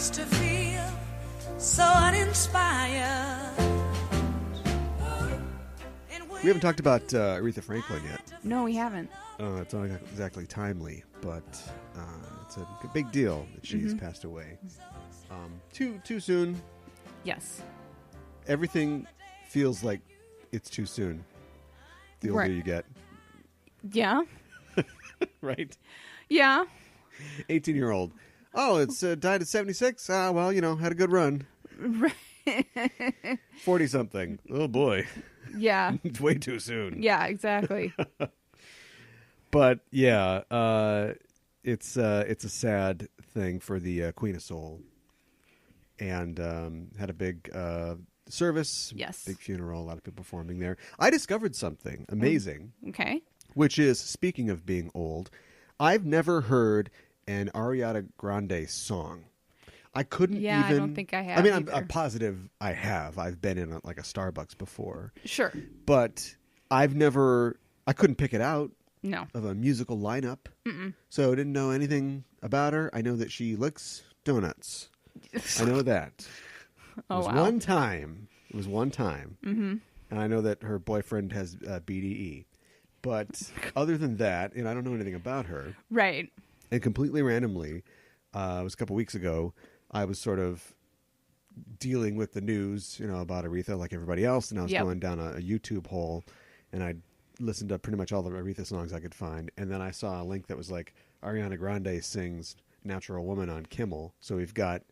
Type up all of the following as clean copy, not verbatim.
used to feel so uninspired. We haven't talked about Aretha Franklin yet. No, we haven't. It's not exactly timely, but it's a big deal that she's passed away. Too soon. Yes. Everything feels like it's too soon. The older Right. you get. Yeah. Right? Yeah. 18-year-old. Oh, it's died at 76? Well, had a good run. Right. 40-something. Oh, boy. Yeah. It's way too soon. Yeah, exactly. But, yeah, it's a sad thing for the Queen of Soul. And had a big service. Yes. Big funeral. A lot of people performing there. I discovered something amazing. Okay. Which is, speaking of being old, I've never heard an Ariana Grande song. I couldn't even... Yeah, I don't think I have I mean, either. I'm positive I have. I've been in a Starbucks before. Sure. But I couldn't pick it out No. of a musical lineup. So I didn't know anything about her. I know that she licks donuts. I know that. Oh, It was wow. one time. Mm-hmm. And I know that her boyfriend has BDE. But other than that, and I don't know anything about her. Right. And completely randomly, it was a couple weeks ago, I was sort of dealing with the news, about Aretha like everybody else. And I was Yep. going down a YouTube hole, and I listened to pretty much all the Aretha songs I could find. And then I saw a link that was like, Ariana Grande sings Unnatural Woman on Kimmel. So we've got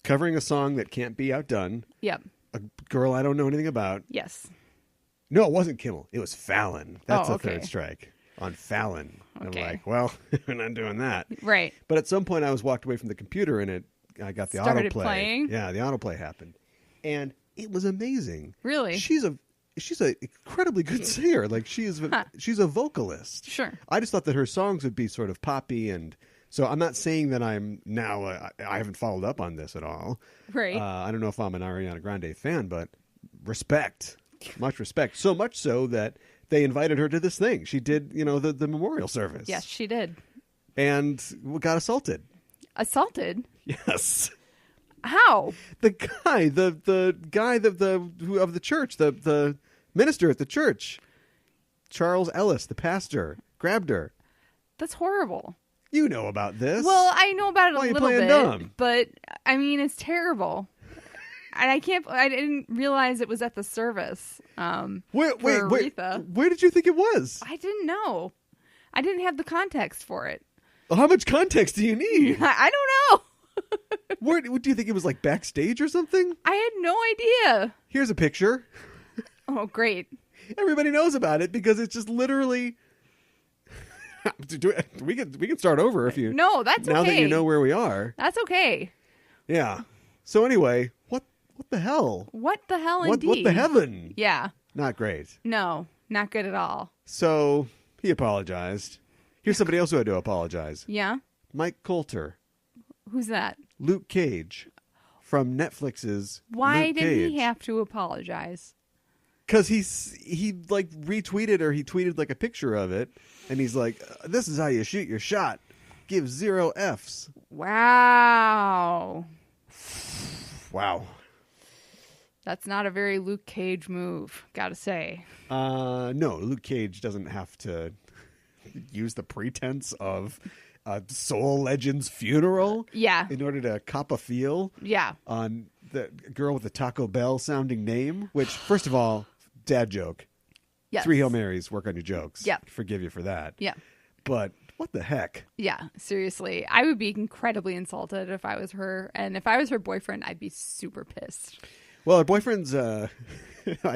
covering a song that can't be outdone. Yep. A girl I don't know anything about. Yes. No, it wasn't Kimmel. It was Fallon. That's Oh, a okay. third strike on Fallon. Okay. I'm like, well, we're not doing that. Right. But at some point, I was walked away from the computer, and I got the Started autoplay. playing? Yeah, the autoplay happened, and it was amazing. Really? She's an incredibly good singer. Like she's a vocalist. Sure. I just thought that her songs would be sort of poppy, and so I'm not saying that I'm now. I haven't followed up on this at all. Right. I don't know if I'm an Ariana Grande fan, but respect. Much respect. So much so that they invited her to this thing. She did, the memorial service. Yes, she did. And got assaulted. Assaulted? Yes. How? The guy of the church, the minister at the church, Charles Ellis, the pastor, grabbed her. That's horrible. You know about this. Well, I know about it Why are a you little playing bit, dumb? but I mean, it's terrible. And I didn't realize it was at the service. Wait, for Aretha. where did you think it was? I didn't know. I didn't have the context for it. Well, how much context do you need? I don't know. Where do you think it was, like backstage or something? I had no idea. Here's a picture. Oh, great. Everybody knows about it because it's just literally. We can start over if you. No, that's now okay. that you know where we are. That's okay. Yeah. So anyway, what the hell? What the hell, What indeed? the heaven? Yeah. Not great. No, not good at all. So he apologized. Here's somebody else who had to apologize. Yeah? Mike Coulter, Who's that? Luke Cage, from Netflix's. Why Luke did Cage. he have to apologize? Because he like retweeted or he tweeted like a picture of it, and he's like, "This is how you shoot your shot. Give 0 Fs." Wow. Wow. That's not a very Luke Cage move, gotta say. No, Luke Cage doesn't have to use the pretense of a soul legend's funeral. Yeah. In order to cop a feel. Yeah. On the girl with the Taco Bell sounding name, which, first of all, dad joke. Yes. 3 Hail Marys, work on your jokes. Yeah. Forgive you for that. Yeah. But what the heck? Yeah, seriously. I would be incredibly insulted if I was her. And if I was her boyfriend, I'd be super pissed. Well, her boyfriend's, I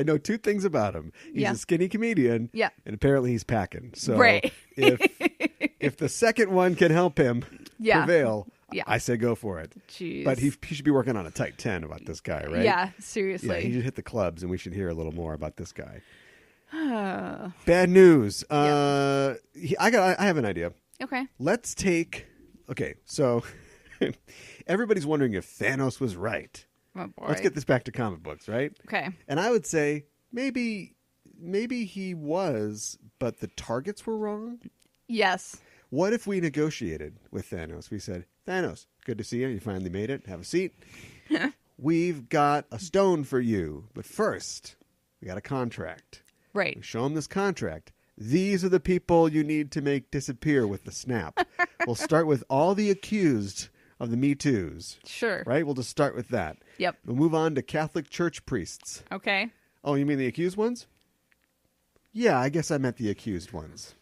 know 2 things about him. He's Yeah. a skinny comedian. Yeah. And apparently he's packing. So Right. if the second one can help him Yeah. prevail, Yeah. I say go for it. Jeez. But he should be working on a tight 10 about this guy, right? Yeah, Yeah, seriously. he should hit the clubs, and we should hear a little more about this guy. Bad news. I have an idea. Okay. Let's take. Okay, so everybody's wondering if Thanos was right. Oh, boy. Let's get this back to comic books, right? Okay. And I would say maybe he was, but the targets were wrong. Yes. What if we negotiated with Thanos? We said, Thanos, good to see you. You finally made it. Have a seat. We've got a stone for you. But first, we got a contract. Right. We show him this contract. These are the people you need to make disappear with the snap. We'll start with all the accused of the Me Too's. Sure. Right? We'll just start with that. Yep. We'll move on to Catholic Church priests. Okay. Oh, you mean the accused ones? Yeah, I guess I meant the accused ones.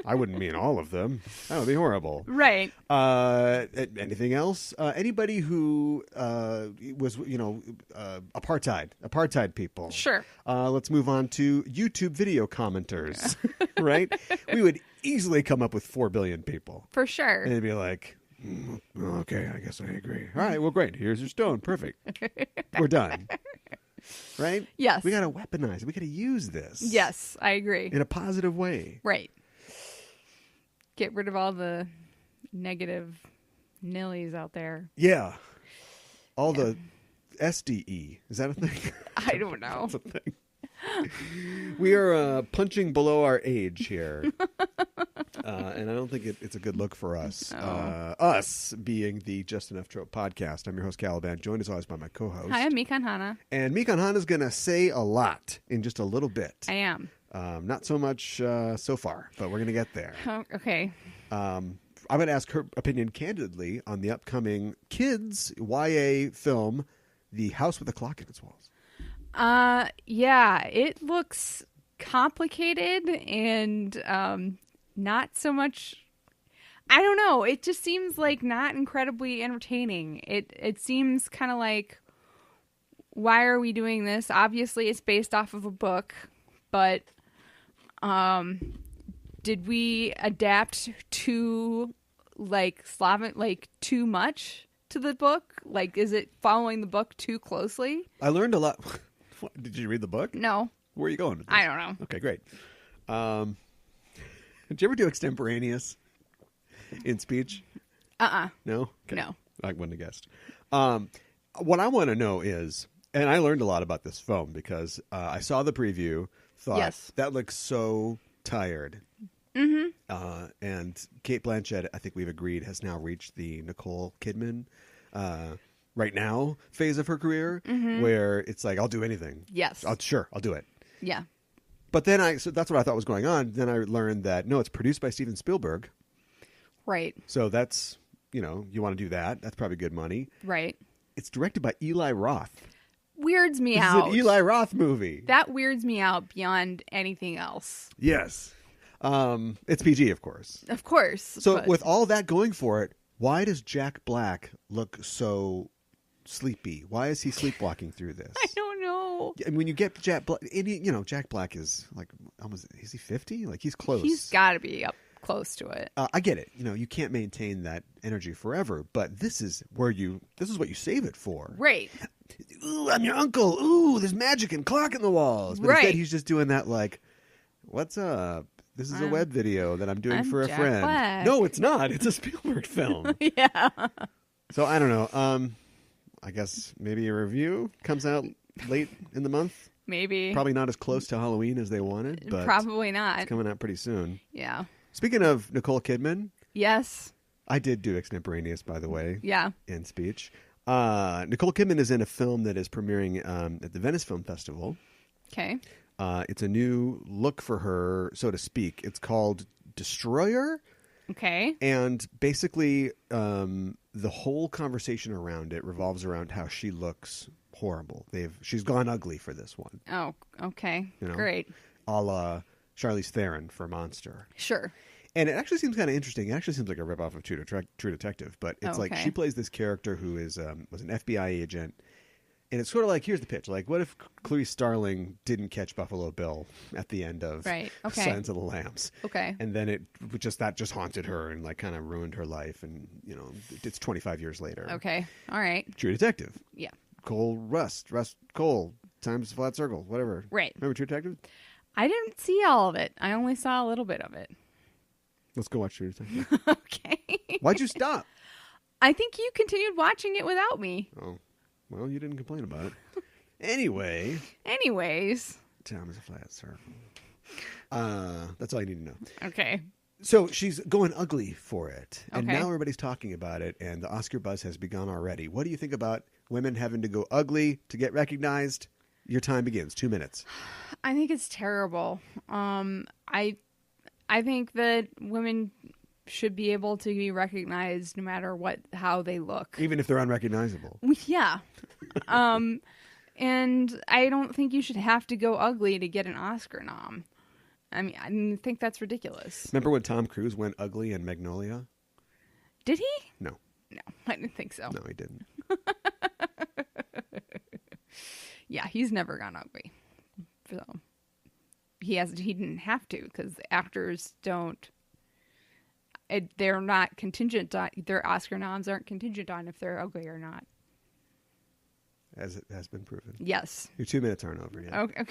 I wouldn't mean all of them. That would be horrible. Right. Anything else? Anybody who was, apartheid people. Sure. Let's move on to YouTube video commenters, right? We would easily come up with 4 billion people. For sure. And they'd be like, okay, I guess I agree. All right, well, great. Here's your stone. Perfect. We're done. Right? Yes. We got to weaponize it. We got to use this. Yes, I agree. In a positive way. Right. Get rid of all the negative nillies out there. Yeah. All the SDE. Is that a thing? I don't know. That's a thing. We are punching below our age here. And I don't think it's a good look for us. Oh. Us being the Just Enough Trope podcast. I'm your host, Caliban, joined as always by my co-host. Hi, I'm Mikan Hana. And Mikan Hana's going to say a lot in just a little bit. I am. Not so much so far, but we're going to get there. Oh, okay. I'm going to ask her opinion candidly on the upcoming kids YA film, The House with a Clock in Its Walls. Yeah, it looks complicated and not so much. I don't know. It just seems like not incredibly entertaining. It seems kind of like, why are we doing this? Obviously, it's based off of a book, but did we adapt to too much to the book? Like, is it following the book too closely? I learned a lot. What, did you read the book? No. Where are you going with this? I don't know. Okay, great. Did you ever do extemporaneous in speech? No? Okay. No. I wouldn't have guessed. What I want to know is, and I learned a lot about this film because I saw the preview, thought, yes, that looks so tired. Mm-hmm. And Cate Blanchett, I think we've agreed, has now reached the Nicole Kidman right now phase of her career, where it's like, I'll do anything. Yes. I'll do it. Yeah. But then so that's what I thought was going on. Then I learned that, no, it's produced by Steven Spielberg. Right. So that's, you want to do that. That's probably good money. Right. It's directed by Eli Roth. Weirds me This out. is an Eli Roth movie. That weirds me out beyond anything else. Yes. It's PG, of course. Of course. So with all that going for it, why does Jack Black look so sleepy? Why is he sleepwalking through this? I don't know. And when you get Jack Black, Jack Black is like, almost, is he 50? Like, he's close. He's got to be up close to it. I get it. You can't maintain that energy forever, but this is what you save it for. Right. Ooh, I'm your uncle. Ooh, there's magic and clock in the walls. But instead he's just doing that like, what's up? This is a web video that I'm doing for a Jack friend. Black. No, it's not. It's a Spielberg film. Yeah. So I don't know. I guess maybe a review comes out late in the month. Maybe. Probably not as close to Halloween as they wanted, but probably not. it's coming out pretty soon. Yeah. Speaking of Nicole Kidman. Yes. I did do extemporaneous, by the way. Yeah. In speech. Nicole Kidman is in a film that is premiering at the Venice Film Festival. Okay. It's a new look for her, so to speak. It's called Destroyer. Okay. And basically, the whole conversation around it revolves around how she looks horrible. She's gone ugly for this one. Oh, okay. Great. A la Charlize Theron for Monster. Sure. And it actually seems kind of interesting. It actually seems like a ripoff of True Detective, but it's like she plays this character who was an FBI agent. And it's sort of like, here's the pitch. Like, what if Clarice Starling didn't catch Buffalo Bill at the end of Silence of the Lambs? Okay. And then that just haunted her and like kind of ruined her life. And, it's 25 years later. Okay. All right. True Detective. Yeah. Rust, Cole, times flat circle, whatever. Right. Remember True Detective? I didn't see all of it. I only saw a little bit of it. Let's go watch True Detective. Okay. Why'd you stop? I think you continued watching it without me. Oh. Well, you didn't complain about it. Anyways. Time is a flat circle. That's all you need to know. Okay. So she's going ugly for it. And Okay. now everybody's talking about it, and the Oscar buzz has begun already. What do you think about women having to go ugly to get recognized? Your time begins. 2 minutes. I think it's terrible. I think that women should be able to be recognized no matter how they look. Even if they're unrecognizable. Yeah. And I don't think you should have to go ugly to get an Oscar nom. I mean, I think that's ridiculous. Remember when Tom Cruise went ugly in Magnolia? Did he? No. No, I didn't think so. No, he didn't. Yeah, he's never gone ugly. So he didn't have to, because actors don't. They're not contingent on their Oscar noms aren't contingent on if they're ugly or not. As it has been proven. Yes. Your 2 minutes aren't over yet. Okay.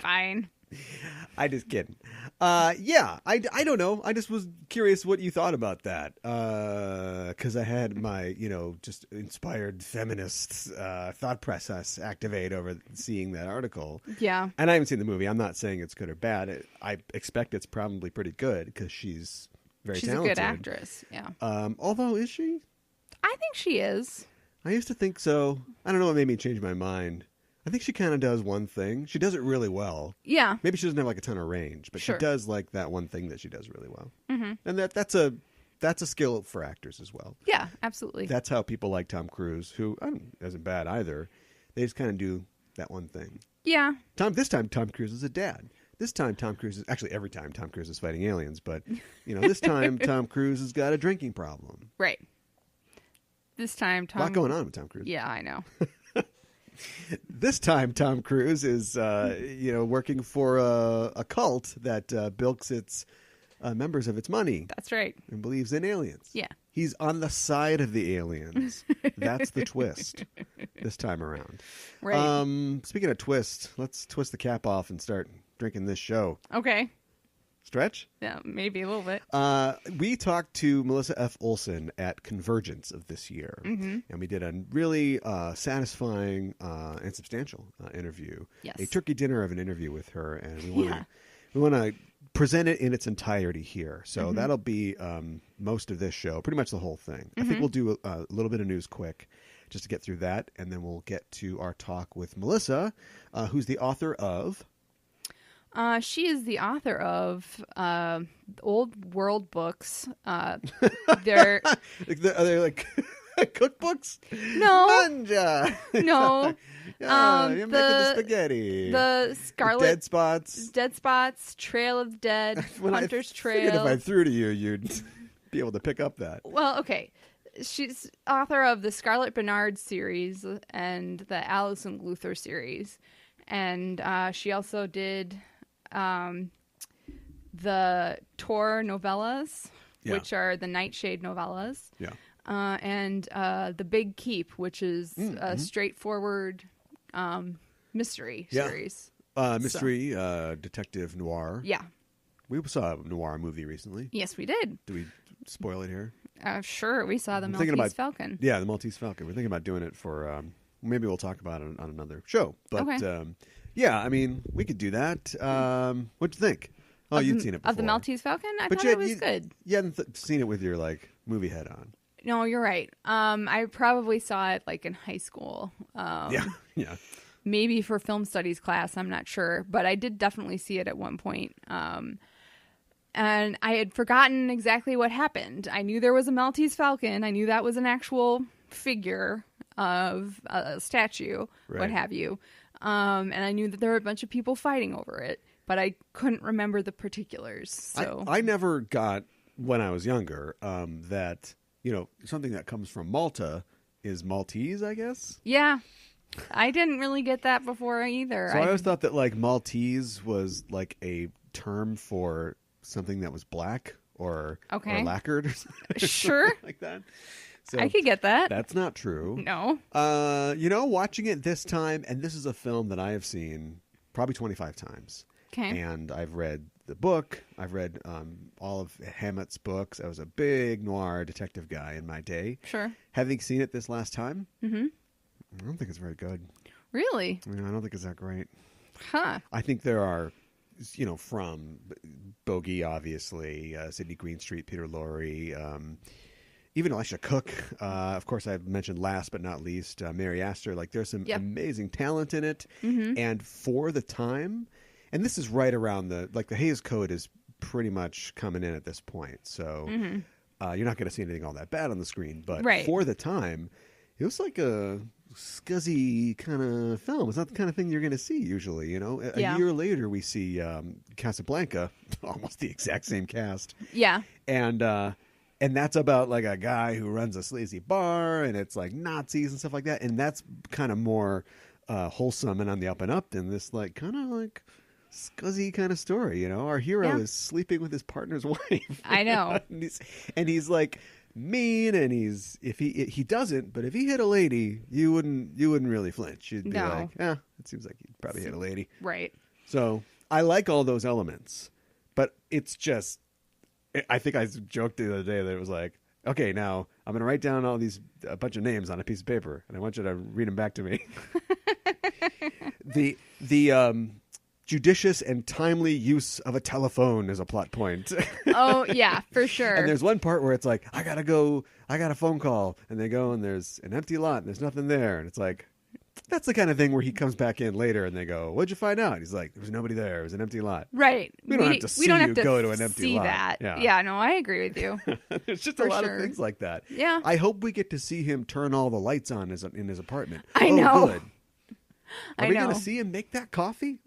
Fine. I just kidding. Yeah, I don't know. I just was curious what you thought about that. Because I had my, just inspired feminist thought process activate over seeing that article. Yeah. And I haven't seen the movie. I'm not saying it's good or bad. I expect it's probably pretty good because she's very talented. She's a good actress, yeah. Although, is she? I think she is. I used to think so. I don't know what made me change my mind. I think she kind of does one thing. She does it really well. Yeah. Maybe she doesn't have like a ton of range, but Sure. she does like that one thing that she does really well. Mm-hmm. And that's a skill for actors as well. Yeah, absolutely. That's how people like Tom Cruise, who isn't bad either. They just kind of do that one thing. Yeah. This time Tom Cruise is a dad. This time Tom Cruise is actually every time Tom Cruise is fighting aliens, but this time Tom Cruise has got a drinking problem. Right. This time Tom. A lot going on with Tom Cruise. Yeah, I know. This time, Tom Cruise is, working for a cult that bilks its members of its money That's right. and believes in aliens. Yeah. He's on the side of the aliens. That's the twist this time around. Right. Speaking of twist, let's twist the cap off and start drinking this show. Okay. Stretch? Yeah, maybe a little bit. We talked to Melissa F. Olson at Convergence of this year, and we did a really satisfying and substantial interview. Yes. A turkey dinner of an interview with her, and we want to present it in its entirety here. So that'll be most of this show, pretty much the whole thing. I think we'll do a little bit of news quick just to get through that, and then we'll get to our talk with Melissa, who's the author of... She is the author of old world books. They're Are they like cookbooks? no, Manja. no. You're making the spaghetti. The Scarlet Dead Spots. Trail of Dead, Hunter's I figured Trail. if I threw to you, you'd be able to pick up that. Well, okay. She's author of the Scarlet Bernard series and the Alison Luther series, and she also did the Tor novellas, which are the Nightshade novellas. Yeah. And The Big Keep, which is a straightforward mystery series. Mystery, detective noir. Yeah. We saw a noir movie recently. Yes, we did. Do we spoil it here? Sure, we saw the I'm thinking Maltese about- Falcon. Yeah, the Maltese Falcon. We're thinking about doing it for... maybe we'll talk about it on another show. But, Okay. yeah, I mean, we could do that. What'd you think? Oh, you'd seen it before. Of the Maltese Falcon? I But thought it was good. You hadn't seen it with your, movie head on. No, you're right. I probably saw it, in high school. Yeah. Maybe for film studies class, I'm not sure. But I did definitely see it at one point. And I had forgotten exactly what happened. I knew there was a Maltese Falcon. I knew that was an actual figure of a statue, Right. what have you. And I knew that there were a bunch of people fighting over it. But I couldn't remember the particulars. So I never got, when I was younger, that, something that comes from Malta is Maltese, I guess. yeah, I didn't really get that before either. So I always thought that, Maltese was, a term for something that was black or lacquered or something Sure. like that. So I could get that. that's not true. No. Watching it this time, and this is a film that I have seen probably 25 times. Okay. And I've read the book. I've read all of Hammett's books. I was a big noir detective guy in my day. Sure. Having seen it this last time, Mm-hmm. I don't think it's very good. Really? I don't think it's that great. Huh. I think there are from Bogey, obviously, Sidney Greenstreet, Peter Lorre, even Elisha Cook. Of course, I've mentioned last but not least, Mary Astor. Like, there's some amazing talent in it. And for the time, and this is right around the Hays Code is pretty much coming in at this point. So you're not going to see anything all that bad on the screen. But for the time, it was like a scuzzy kind of film. It's not the kind of thing you're going to see usually, A year later, we see Casablanca, almost the exact same cast. Yeah. And that's about like a guy who runs a sleazy bar, and it's like Nazis and stuff like that. And that's kind of more wholesome and on the up and up than this like kind of like scuzzy kind of story. Our hero is sleeping with his partner's wife. I know. and he's like mean, and if he doesn't, but if he hit a lady, you wouldn't really flinch. You'd be like, it seems like he'd probably hit a lady. Right. So I like all those elements, but it's just, I think I joked the other day that it was like, okay, now I'm going to write down a bunch of names on a piece of paper, and I want you to read them back to me. The judicious and timely use of a telephone is a plot point. Oh, yeah, for sure. And there's one part where it's like, I got a phone call, and they go, and there's an empty lot, and there's nothing there. And it's like, that's the kind of thing where he comes back in later, and they go, what'd you find out? He's like, there was nobody there. It was an empty lot. Right. We don't have to see you go to an empty lot. That. Yeah, no, I agree with you. There's just a lot of things like that. Yeah. I hope we get to see him turn all the lights on in his apartment. I know. Good. Are we going to see him make that coffee?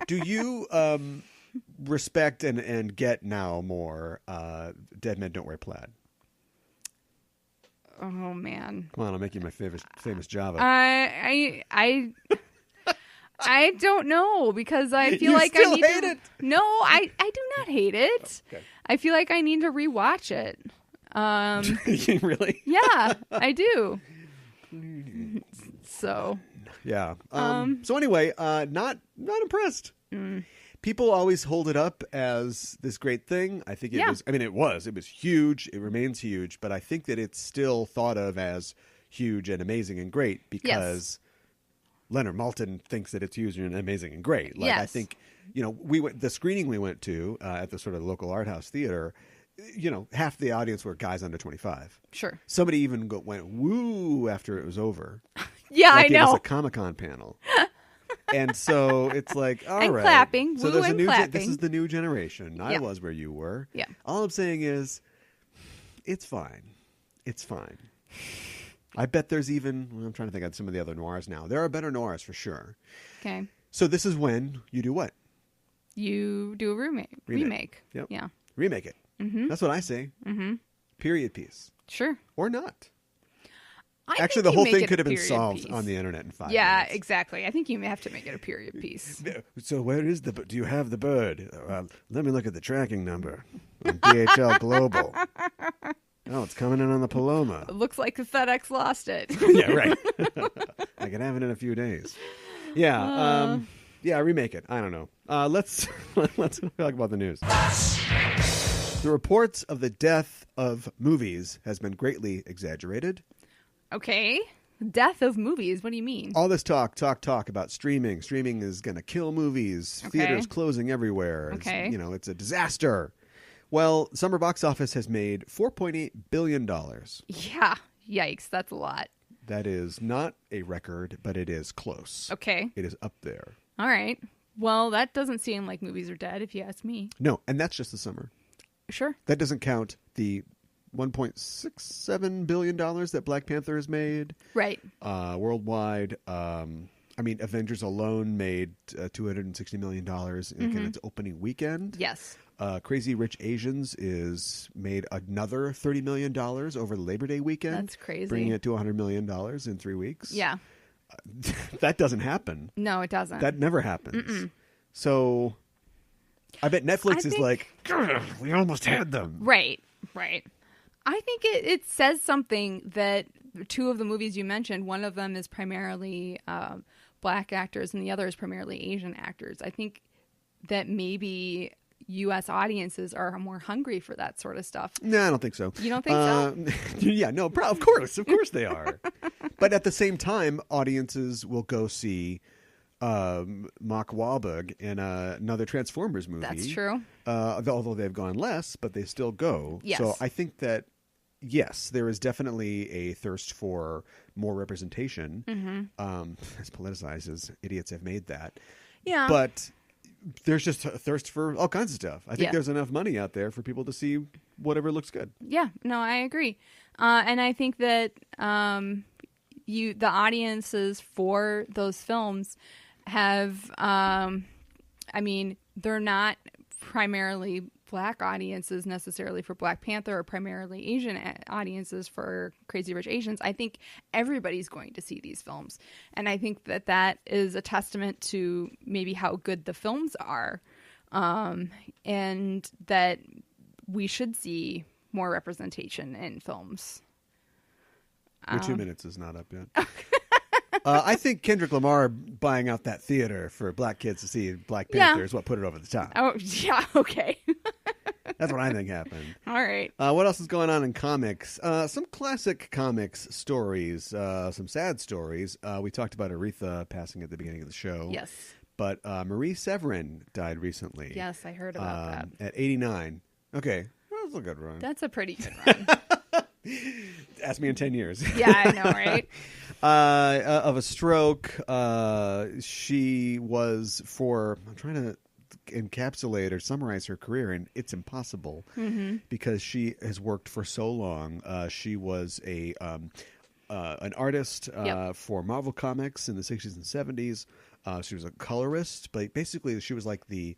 Do you respect and get now more Dead Men Don't Wear Plaid? Oh man! Come on, I'll make you my famous Java. I don't know, because I feel like still I need hate to... it. No, I do not hate it. Okay. I feel like I need to rewatch it. Really? Yeah, I do. So. Yeah. So anyway, not impressed. People always hold it up as this great thing. I think it was. I mean, it was huge. It remains huge, but I think that it's still thought of as huge and amazing and great because Leonard Maltin thinks that it's huge and amazing and great. Like, I think, the screening we went to at the sort of local art house theater, half the audience were guys under 25. Sure. Somebody even went woo after it was over. Yeah, like I know. It was a Comic-Con panel. And so it's like, all and right. Clapping. So Woo and clapping. This is the new generation. I was where you were. Yeah. All I'm saying is, it's fine. It's fine. I bet there's even, I'm trying to think of some of the other noirs now. There are better noirs for sure. Okay. So this is when you do what? You do a remake. Yep. Yeah. Remake it. Mm-hmm. That's what I say. Mm-hmm. Period piece. Sure. Or not. I Actually, the whole thing could have been solved on the internet in 5 minutes. Yeah, exactly. I think you may have to make it a period piece. So where is do you have the bird? Let me look at the tracking number on DHL Global. Oh, it's coming in on the Paloma. It looks like the FedEx lost it. Yeah, right. I can have it in a few days. Yeah, remake it. I don't know. Let's talk about the news. The reports of the death of movies has been greatly exaggerated. Okay. Death of movies? What do you mean? All this talk about streaming. Streaming is going to kill movies. Okay. Theaters closing everywhere. Okay. It's a disaster. Well, summer box office has made $4.8 billion. Yeah. Yikes. That's a lot. That is not a record, but it is close. Okay. It is up there. All right. Well, that doesn't seem like movies are dead, if you ask me. No, and that's just the summer. Sure. That doesn't count the $1.67 billion that Black Panther has made. Right. Worldwide. Avengers alone made $260 million in its opening weekend. Yes. Crazy Rich Asians is made another $30 million over the Labor Day weekend. That's crazy. Bringing it to $100 million in 3 weeks. Yeah. That doesn't happen. No, it doesn't. That never happens. Mm-mm. So I bet Netflix is like, we almost had them. Right. I think it says something that two of the movies you mentioned, one of them is primarily black actors and the other is primarily Asian actors. I think that maybe U.S. audiences are more hungry for that sort of stuff. No, I don't think so. You don't think so? Yeah, no, of course they are. But at the same time, audiences will go see Mark Wahlberg in another Transformers movie. That's true. Although they've gone less, but they still go. Yes. So I think that, yes, there is definitely a thirst for more representation. As politicized as idiots have made that. Yeah. But there's just a thirst for all kinds of stuff. I think Yeah. there's enough money out there for people to see whatever looks good. Yeah, no, I agree. And I think that the audiences for those films have, they're not primarily Black audiences necessarily for Black Panther or primarily Asian audiences for Crazy Rich Asians. I think everybody's going to see these films. And I think that that is a testament to maybe how good the films are, and that we should see more representation in films. Your 2 minutes is not up yet. I think Kendrick Lamar buying out that theater for Black kids to see Black Panther is what put it over the top. Oh, yeah, okay. That's what I think happened. All right. What else is going on in comics? Some classic comics stories, some sad stories. We talked about Aretha passing at the beginning of the show. Yes. But Marie Severin died recently. Yes, I heard about that. At 89. Okay. Well, that's a good run. That's a pretty good run. Ask me in 10 years. Yeah, I know, right? Of a stroke. She was I'm trying to encapsulate or summarize her career, and it's impossible because she has worked for so long. She was an artist for Marvel Comics in the 60s and 70s. She was a colorist, but basically she was like the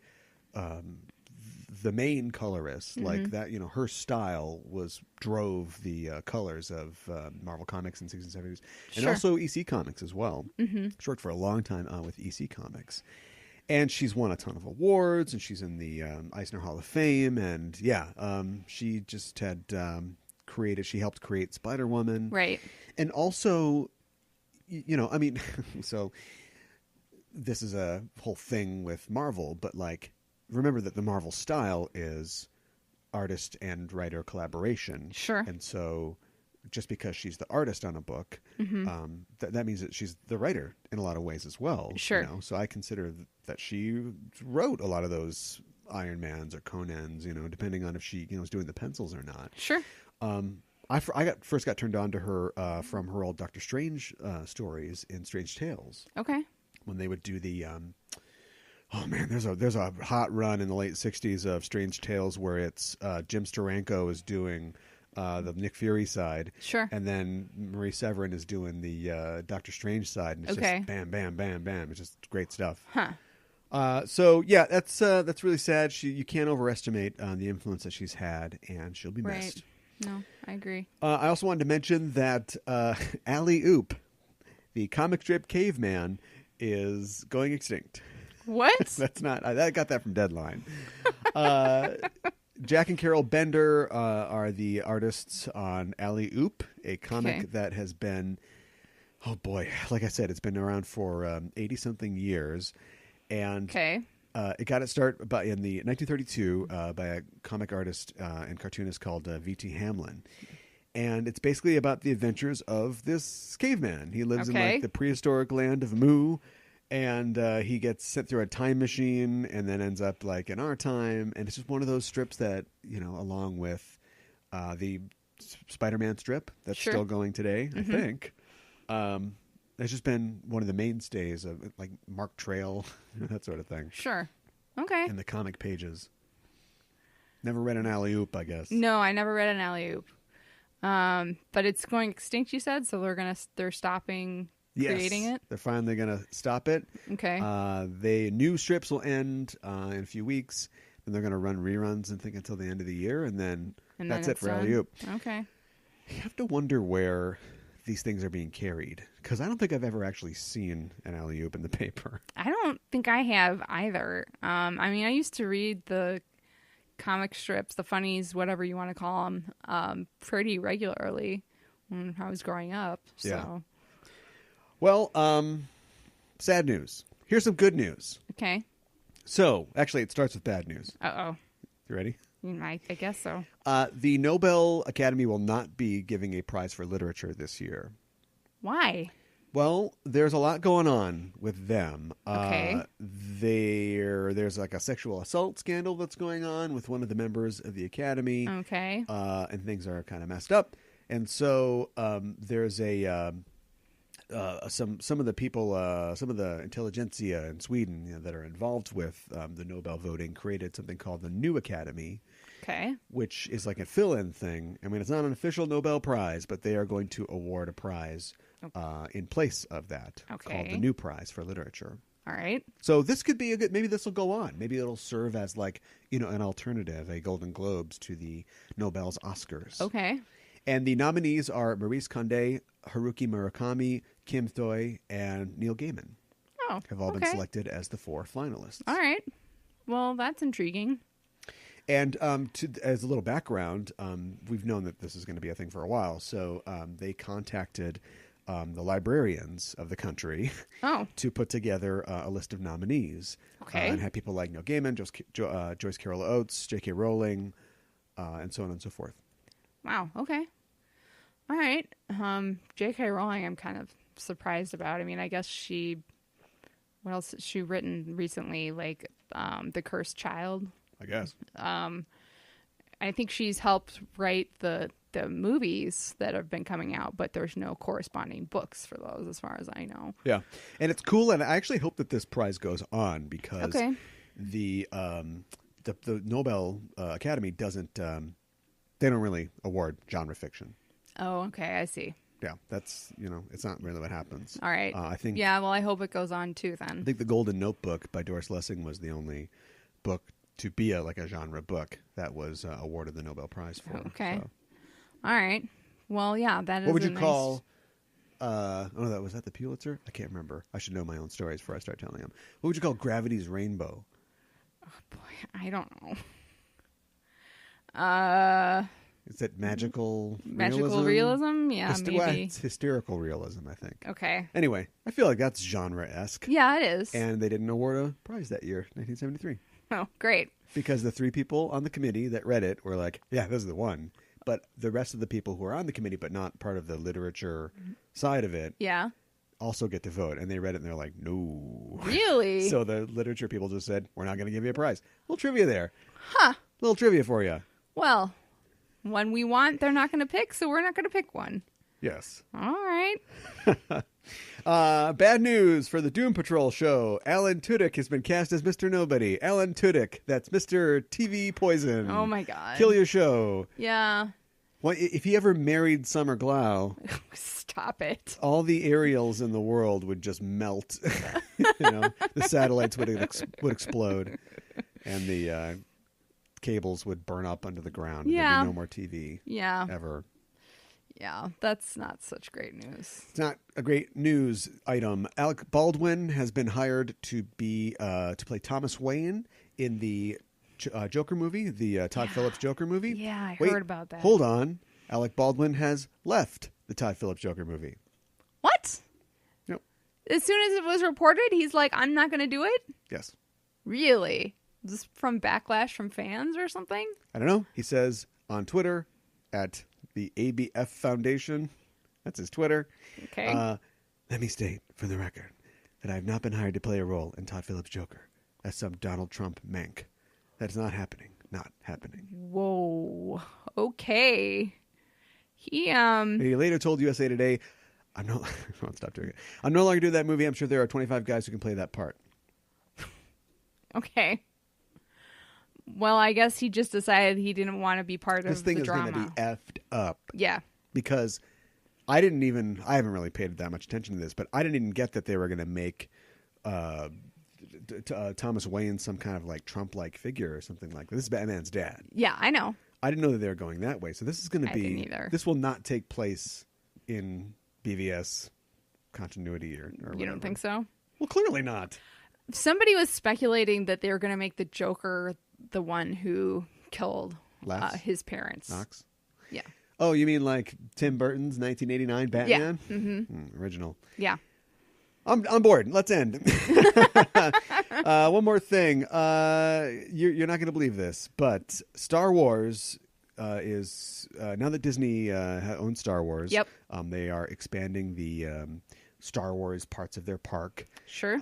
main colorist, like that. You know, her style drove the colors of Marvel Comics in the 60s and 70s, and also EC Comics as well. She worked for a long time with EC Comics, and she's won a ton of awards, and she's in the Eisner Hall of Fame, and she just had she helped create Spider-Woman, Right. and also, so this is a whole thing with Marvel, but like, remember that the Marvel style is artist and writer collaboration. Sure. And so just because she's the artist on a book, that means that she's the writer in a lot of ways as well. Sure. So I consider that she wrote a lot of those Iron Mans or Conans, depending on if she was doing the pencils or not. Sure. I first got turned on to her from her old Doctor Strange stories in Strange Tales. Okay. When they would do the oh man, there's a hot run in the late 60s of Strange Tales where it's Jim Steranko is doing the Nick Fury side, Sure. and then Marie Severin is doing the Doctor Strange side, and it's just bam, bam, bam, bam. It's just great stuff. Huh. So yeah, that's really sad. You can't overestimate the influence that she's had, and she'll be missed. No, I agree. I also wanted to mention that Alley Oop, the comic strip caveman, is going extinct. What? That's not. I got that from Deadline. Jack and Carol Bender are the artists on Alley Oop, a comic that has been, oh boy, like I said, it's been around for 80-something years, and it got its start in the 1932 by a comic artist and cartoonist called V.T. Hamlin. And it's basically about the adventures of this caveman. He lives in like the prehistoric land of Mu, and he gets sent through a time machine and then ends up like in our time. And it's just one of those strips that, along with the Spider-Man strip that's still going today, I think. It's just been one of the mainstays of like Mark Trail, that sort of thing. Sure. Okay. In the comic pages. Never read an Alley Oop, I guess. No, I never read an Alley Oop. But it's going extinct, you said, so they're stopping creating it? They're finally going to stop it. Okay. The new strips will end in a few weeks, and they're going to run reruns, I think, until the end of the year, and then that's it for Alley Oop. Okay. You have to wonder where these things are being carried, because I don't think I've ever actually seen an Alley Oop in the paper. I don't think I have either. I used to read the comic strips, the funnies, whatever you want to call them, pretty regularly when I was growing up. So. Yeah. Well, sad news. Here's some good news. Okay. So, actually, it starts with bad news. Uh-oh. You ready? I guess so. The Nobel Academy will not be giving a prize for literature this year. Why? Well, there's a lot going on with them. Okay. There's like a sexual assault scandal that's going on with one of the members of the academy. Okay. And things are kind of messed up. And so there's some of the people, some of the intelligentsia in Sweden that are involved with the Nobel voting created something called the New Academy. Okay. Which is like a fill-in thing. I mean, it's not an official Nobel Prize, but they are going to award a prize in place of that called the New Prize for Literature. All right. So this could be maybe this will go on. Maybe it'll serve as like, an alternative, a Golden Globes to the Nobel's Oscars. Okay. And the nominees are Maurice Condé, Haruki Murakami, Kim Thoi, and Neil Gaiman. Oh, have all been selected as the 4 finalists. All right. Well, that's intriguing. And as a little background, we've known that this is going to be a thing for a while. So they contacted the librarians of the country to put together a list of nominees. Okay. And had people like Neil Gaiman, Joyce Carol Oates, J.K. Rowling, and so on and so forth. Wow. Okay. All right. J.K. Rowling, I'm kind of surprised about. I mean, I guess what else has she written recently? Like The Cursed Child. I guess. I think she's helped write the movies that have been coming out, but there's no corresponding books for those as far as I know. Yeah. And it's cool. And I actually hope that this prize goes on because the Nobel Academy doesn't, they don't really award genre fiction. Oh, okay. I see. Yeah. That's, it's not really what happens. All right. I think. Yeah. Well, I hope it goes on too then. I think The Golden Notebook by Doris Lessing was the only book to be a genre book that was awarded the Nobel Prize for. Okay. So. All right. Well, yeah, that is. What would you call? Was that the Pulitzer? I can't remember. I should know my own stories before I start telling them. What would you call Gravity's Rainbow? Oh boy, I don't know. Is it magical realism? Yeah, maybe. It's hysterical realism, I think. Okay. Anyway, I feel like that's genre-esque. Yeah, it is. And they didn't award a prize that year, 1973. Oh, great. Because the 3 people on the committee that read it were like, yeah, this is the one. But the rest of the people who are on the committee but not part of the literature side of it also get to vote. And they read it and they're like, no. Really? So the literature people just said, we're not going to give you a prize. A little trivia there. Huh. Little trivia for you. Well, one we want, they're not going to pick, so we're not going to pick one. Yes. All right. Bad news for the Doom Patrol show. Alan Tudyk has been cast as Mr. Nobody. Alan Tudyk, that's Mr. TV Poison. Oh my God. Kill your show. Yeah. Well, if he ever married Summer Glau, stop it. All the Ariels in the world would just melt. The satellites would explode, and the cables would burn up under the ground. Yeah. There'd be no more TV. Yeah. Ever. Yeah, that's not such great news. It's not a great news item. Alec Baldwin has been hired to play Thomas Wayne in the Joker movie, the Todd Phillips Joker movie. Yeah, I heard about that. Hold on. Alec Baldwin has left the Todd Phillips Joker movie. What? Yep. As soon as it was reported, he's like, I'm not going to do it? Yes. Really? Just from backlash from fans or something? I don't know. He says on Twitter at the ABF Foundation. That's his Twitter. Okay. Let me state for the record that I have not been hired to play a role in Todd Phillips' Joker as some Donald Trump mank. That is not happening. Not happening. Whoa. Okay. He later told USA Today, I won't stop doing it. I'm no longer doing that movie. I'm sure there are 25 guys who can play that part. Okay. Well, I guess he just decided he didn't want to be part of the drama. This thing is going to be effed up. Yeah. Because I haven't really paid that much attention to this, but I didn't even get that they were going to make Thomas Wayne some kind of like Trump-like figure or something like that. This is Batman's dad. Yeah, I know. I didn't know that they were going that way. So this is going to be... I didn't either. This will not take place in BVS continuity or You whatever. don't think so? Well, clearly not. Somebody was speculating that they were going to make the Joker the one who killed his parents. Knox? Yeah. Oh, you mean like Tim Burton's 1989 Batman? Yeah. Mm-hmm. Original. Yeah. I'm on board. Let's end. One more thing. You're not going to believe this, but Star Wars is now that Disney owns Star Wars. Yep. They are expanding the Star Wars parts of their park. Sure.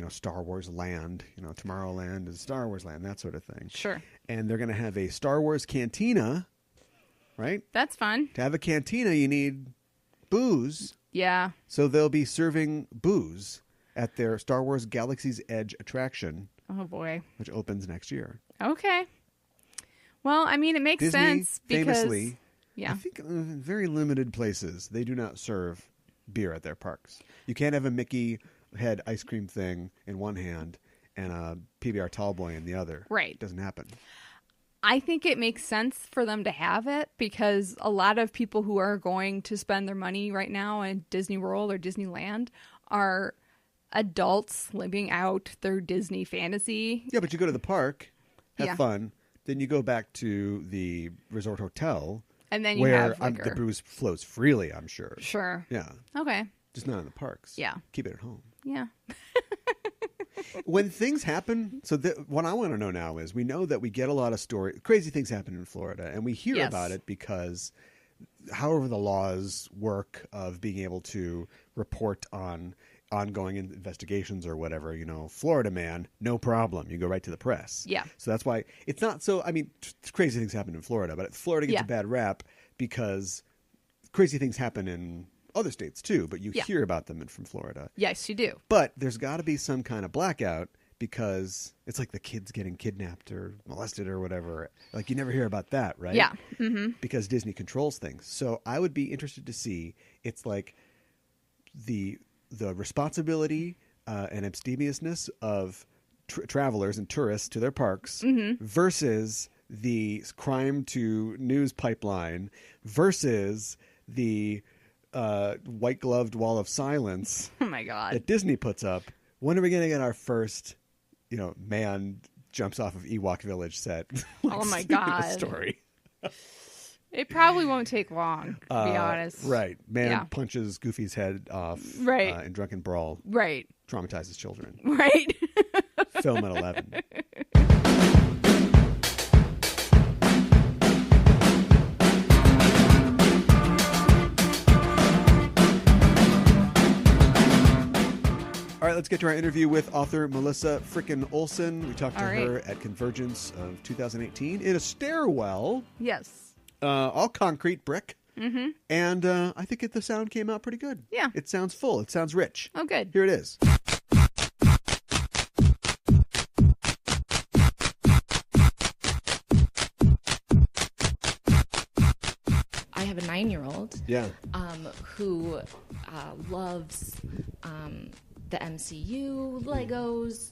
Star Wars Land, Tomorrowland is Star Wars Land, that sort of thing. Sure. And they're going to have a Star Wars cantina, right? That's fun. To have a cantina, you need booze. Yeah. So they'll be serving booze at their Star Wars Galaxy's Edge attraction. Oh, boy. Which opens next year. Okay. Well, I mean, it makes Disney, sense because... famously, yeah. I think in very limited places, they do not serve beer at their parks. You can't have a Mickey head ice cream thing in one hand and a PBR tall boy in the other. Right. It doesn't happen. I think it makes sense for them to have it because a lot of people who are going to spend their money right now in Disney World or Disneyland are adults living out their Disney fantasy. Yeah, but you go to the park, have Yeah. fun, then you go back to the resort hotel And then you where have liquor. the booze flows freely, I'm sure. Sure. Yeah. Okay. Just not in the parks. Yeah. Keep it at home. Yeah. When things happen, so what I want to know now is we know that we get a lot of crazy things happen in Florida, and we hear Yes. about it because however the laws work of being able to report on ongoing investigations or whatever, Florida man, no problem. You go right to the press. Yeah. So that's why it's not so, crazy things happen in Florida, but Florida gets Yeah. a bad rap because crazy things happen in other states too, but you Yeah. hear about them from Florida. Yes, you do. But there's got to be some kind of blackout because it's like the kids getting kidnapped or molested or whatever. Like you never hear about that, right? Yeah. Mm-hmm. Because Disney controls things. So I would be interested to see it's like the responsibility and abstemiousness of travelers and tourists to their parks versus the crime to news pipeline versus the white gloved wall of silence Oh, my God. that Disney puts up. When are we going to get our first, man jumps off of Ewok Village set? Oh, my God. Story. It probably won't take long, to be honest. Right. Man Yeah. punches Goofy's head off Right. in drunken brawl. Right. Traumatizes children. Right. Film at 11. All right, let's get to our interview with author Melissa frickin' Olson. We talked to All her right. at Convergence of 2018 in a stairwell, Yes. all concrete brick. Mm-hmm. And I think the sound came out pretty good. Yeah. It sounds full. It sounds rich. Oh, good. Here it is. I have a 9-year-old Yeah. who loves the MCU, Legos,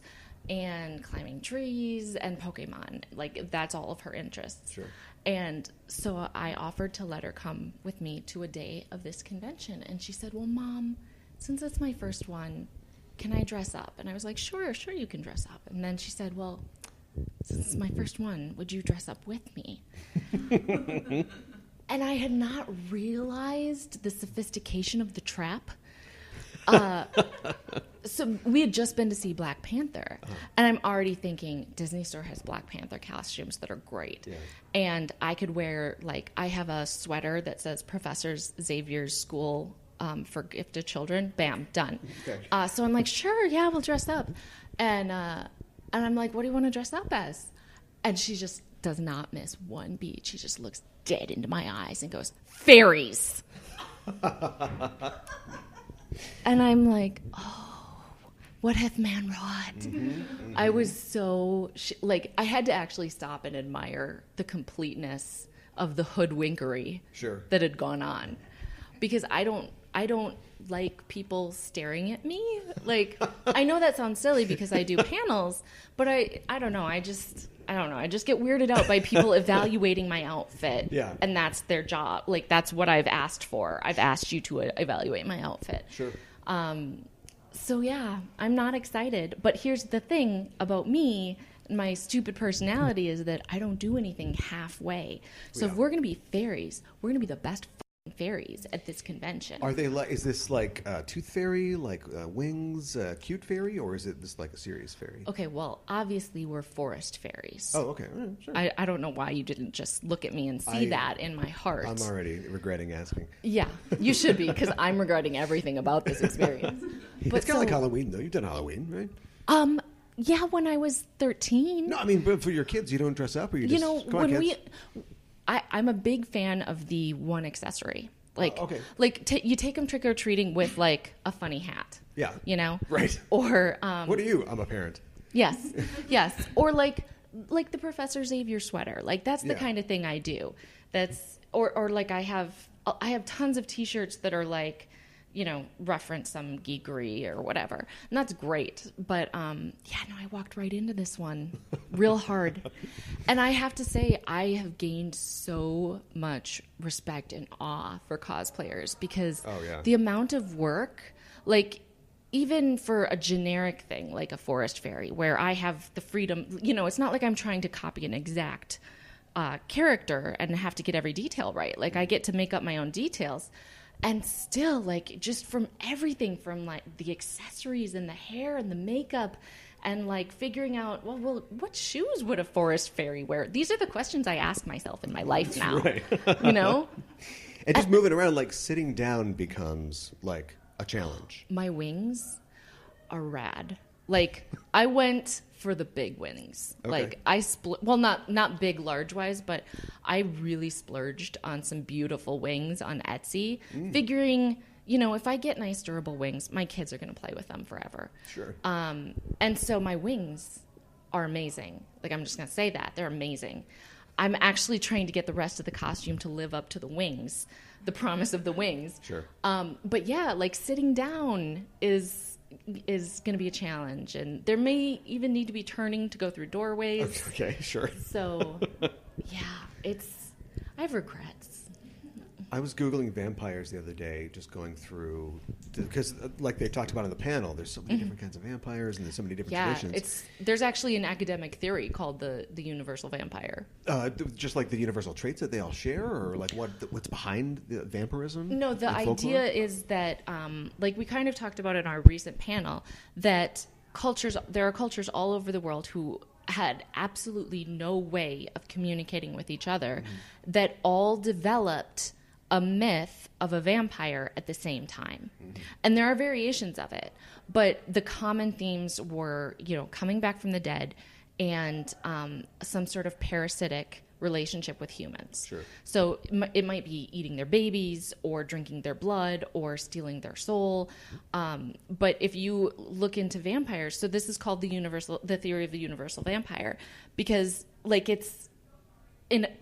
and climbing trees and Pokemon. Like, that's all of her interests. Sure. And so I offered to let her come with me to a day of this convention. And she said, well, Mom, since it's my first one, can I dress up? And I was like, sure, you can dress up. And then she said, well, since it's my first one, would you dress up with me? And I had not realized the sophistication of the trap. So we had just been to see Black Panther, and I'm already thinking Disney Store has Black Panther costumes that are great. Yeah. And I could wear, I have a sweater that says Professor Xavier's School for Gifted Children. Bam, done. Okay. So I'm like, sure, yeah, we'll dress up. And I'm like, what do you want to dress up as? And she just does not miss one beat. She just looks dead into my eyes and goes, fairies. And I'm like, oh, what hath man wrought? Mm-hmm. I was so, I had to actually stop and admire the completeness of the hoodwinkery that had gone on. Because I don't like people staring at me. I know that sounds silly because I do panels, but I don't know. I just get weirded out by people evaluating my outfit. Yeah. And that's their job. That's what I've asked for. I've asked you to evaluate my outfit. Sure. So yeah, I'm not excited. But here's the thing about me, my stupid personality is that I don't do anything halfway. So if we're going to be fairies, we're going to be the best fairies at this convention. Are they like? Is this like Tooth Fairy, like Wings, Cute Fairy, or is it this like a serious fairy? Okay, well, obviously we're forest fairies. Oh, okay, sure. I don't know why you didn't just look at me and see that in my heart. I'm already regretting asking. Yeah, you should be, because I'm regretting everything about this experience. But It's kind of like Halloween, though. You've done Halloween, right? Yeah, when I was 13. No, I mean, but for your kids, you don't dress up, or you just I'm a big fan of the one accessory. Like, okay. You take them trick or treating with like a funny hat. Yeah. You know. Right. Or what are you? I'm a parent. Yes, yes. Or like the Professor Xavier sweater. Like that's the kind of thing I do. That's or like I have tons of T-shirts that are like, you know, reference some geekery or whatever. And that's great. But, I walked right into this one real hard. And I have to say, I have gained so much respect and awe for cosplayers because the amount of work, like, even for a generic thing like a forest fairy, where I have the freedom, you know, it's not like I'm trying to copy an exact character and have to get every detail right. Like, I get to make up my own details. And still, like, just from everything from, like, the accessories and the hair and the makeup and, like, figuring out, well, what shoes would a forest fairy wear? These are the questions I ask myself in my life now, right. You know? And just moving around, like, sitting down becomes, like, a challenge. My wings are rad. Like, I went for the big wings. Okay. Like, I not big, large-wise, but I really splurged on some beautiful wings on Etsy, figuring, you know, if I get nice, durable wings, my kids are going to play with them forever. Sure. And so my wings are amazing. Like, I'm just going to say that. They're amazing. I'm actually trying to get the rest of the costume to live up to the wings, the promise of the wings. Sure. But, yeah, like, sitting down is going to be a challenge, and there may even need to be turning to go through doorways. Okay, sure. So, yeah, I have regrets. I was Googling vampires the other day, just going through, because like they talked about on the panel, there's so many different kinds of vampires, and there's so many different traditions. There's actually an academic theory called the universal vampire. Just like the universal traits that they all share, or like what's behind the vampirism? No, the folklore? idea is that, like we kind of talked about in our recent panel, that there are cultures all over the world who had absolutely no way of communicating with each other, that all developed a myth of a vampire at the same time. And there are variations of it, but the common themes were, you know, coming back from the dead and some sort of parasitic relationship with humans. Sure. So it might be eating their babies or drinking their blood or stealing their soul. But if you look into vampires, so this is called the theory of the universal vampire, because like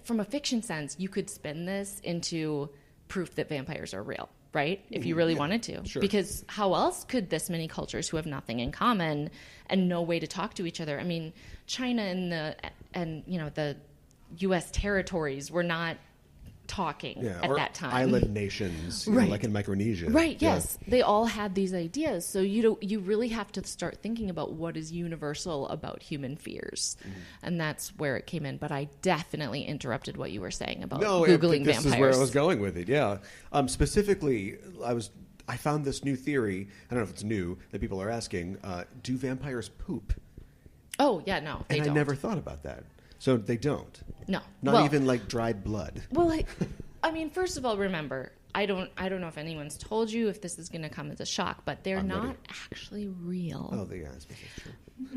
from a fiction sense, you could spin this into proof that vampires are real, right? If you really wanted to. Sure. Because how else could this many cultures who have nothing in common and no way to talk to each other? I mean, China and you know, the U.S. territories were not talking at that time. Island nations, right. Like in Micronesia. Right, yes. They all had these ideas. So you really have to start thinking about what is universal about human fears. And that's where it came in. But I definitely interrupted what you were saying about Googling this vampires. This is where I was going with it, yeah. Specifically, I found this new theory, I don't know if it's new, that people are asking, do vampires poop? Oh, yeah, no, they don't. I never thought about that. So they don't? No. Not even like dried blood? Well, I mean, first of all, remember, I don't know if anyone's told you, if this is going to come as a shock, but they're not actually real. Oh, yeah, I suppose that's true.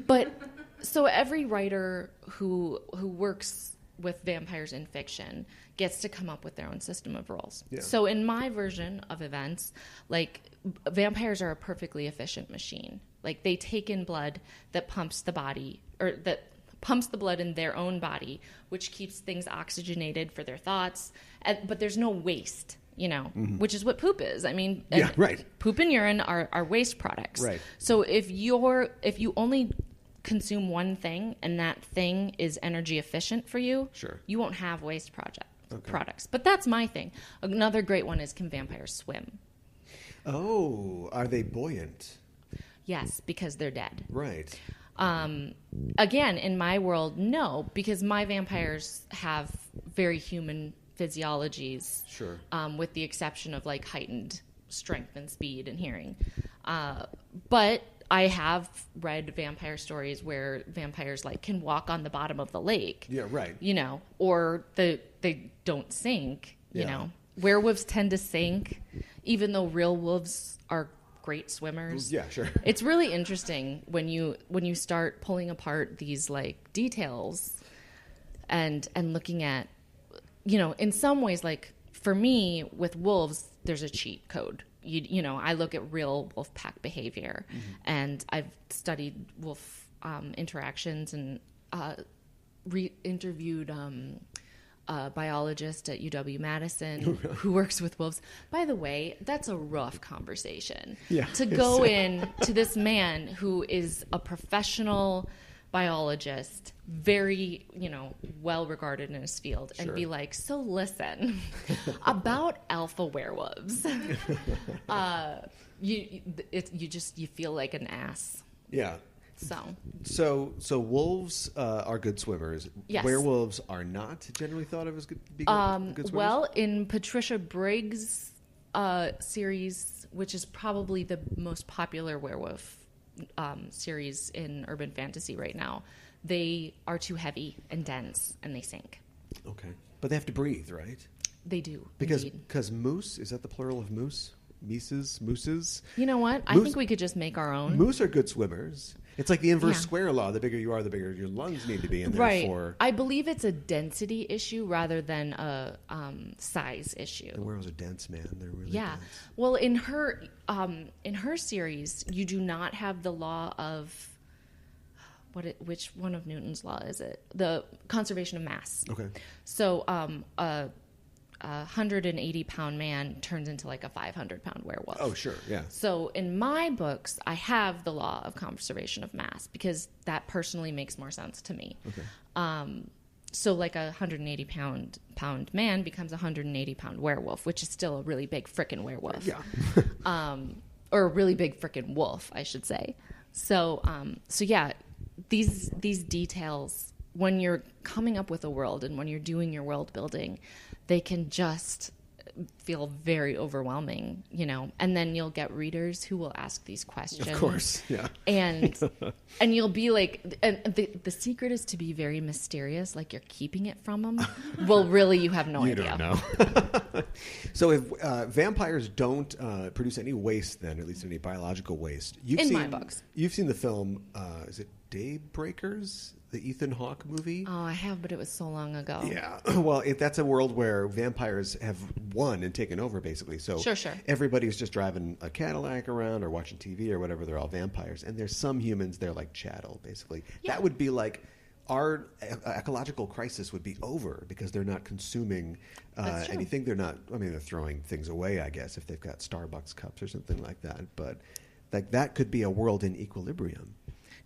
But, so every writer who works with vampires in fiction gets to come up with their own system of rules. Yeah. So in my version of events, like, vampires are a perfectly efficient machine. Like, they take in blood that pumps the body, or that pumps the blood in their own body, which keeps things oxygenated for their thoughts. But there's no waste, you know, which is what poop is. I mean, right. Poop and urine are waste products. Right. So if you only consume one thing and that thing is energy efficient for you, sure, you won't have waste products. But that's my thing. Another great one is, can vampires swim? Oh, are they buoyant? Yes, because they're dead. Right. Again, in my world, no, because my vampires have very human physiologies. Sure. With the exception of like heightened strength and speed and hearing. But I have read vampire stories where vampires like can walk on the bottom of the lake. Yeah, right. You know, or they don't sink, you know. Werewolves tend to sink, even though real wolves are great swimmers. Yeah, sure. It's really interesting when you start pulling apart these like details and looking at, you know, in some ways, like for me with wolves, there's a cheat code. You know, I look at real wolf pack behavior, and I've studied wolf interactions and interviewed a biologist at UW-Madison who works with wolves. By the way, that's a rough conversation. Yeah, to go in to this man who is a professional biologist, very, you know, well regarded in his field, and be like, so listen, about alpha werewolves, you feel like an ass. Yeah. So wolves are good swimmers. Yes. Werewolves are not generally thought of as good swimmers. Well, in Patricia Briggs' series, which is probably the most popular werewolf series in urban fantasy right now, they are too heavy and dense, and they sink. Okay, but they have to breathe, right? They do, because moose, is that the plural of moose? Mooses? You know what? I think we could just make our own. Moose are good swimmers. It's like the inverse square law. The bigger you are, the bigger your lungs need to be, and therefore... I believe it's a density issue rather than a size issue. The werewolves are dense, man. They're really dense. Well, in her series, you do not have the law of... which one of Newton's law is it? The conservation of mass. Okay. So a 180-pound man turns into like a 500-pound werewolf. Oh, sure, yeah. So in my books, I have the law of conservation of mass because that personally makes more sense to me. Okay. So like a 180-pound man becomes a 180-pound werewolf, which is still a really big frickin' werewolf. Yeah. Or a really big frickin' wolf, I should say. So yeah, these details, when you're coming up with a world and when you're doing your world building, they can just feel very overwhelming, you know. And then you'll get readers who will ask these questions. Of course, yeah. And you'll be like, and the secret is to be very mysterious, like you're keeping it from them. Well, really, you have no idea. You don't know. So if vampires don't produce any waste, then, at least any biological waste. My books. You've seen the film, is it Daybreakers? The Ethan Hawke movie? Oh, I have, but it was so long ago. Yeah. Well, that's a world where vampires have won and taken over, basically. So sure. Everybody's just driving a Cadillac around or watching TV or whatever. They're all vampires. And there's some humans, they're like chattel, basically. Yeah. That would be like our ecological crisis would be over because they're not consuming anything. They're not, they're throwing things away, I guess, if they've got Starbucks cups or something like that. But like that could be a world in equilibrium.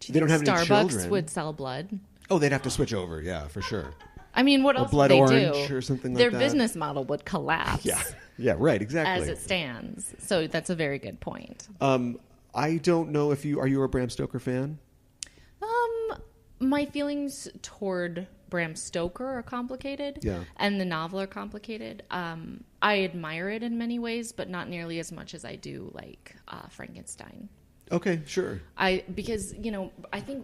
Do you think Starbucks would sell blood? Oh, they'd have to switch over, yeah, for sure. I mean, what else blood would they orange do? Or something like Their that. business model would collapse. Yeah, right, exactly. As it stands. So that's a very good point. I don't know if are you a Bram Stoker fan? My feelings toward Bram Stoker are complicated. Yeah. And the novel are complicated. I admire it in many ways, but not nearly as much as I do like Frankenstein. Okay, sure. Because you know, I think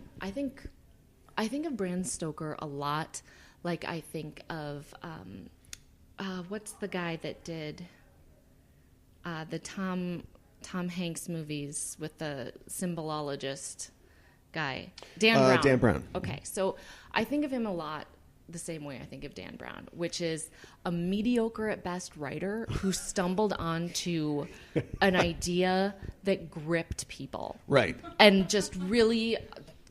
of Bram Stoker a lot like I think of what's the guy that did the Tom Hanks movies with the symbolologist guy, Dan Brown. Dan Brown. Okay, so I think of him a lot the same way I think of Dan Brown, which is a mediocre at best writer who stumbled onto an idea that gripped people. Right. And just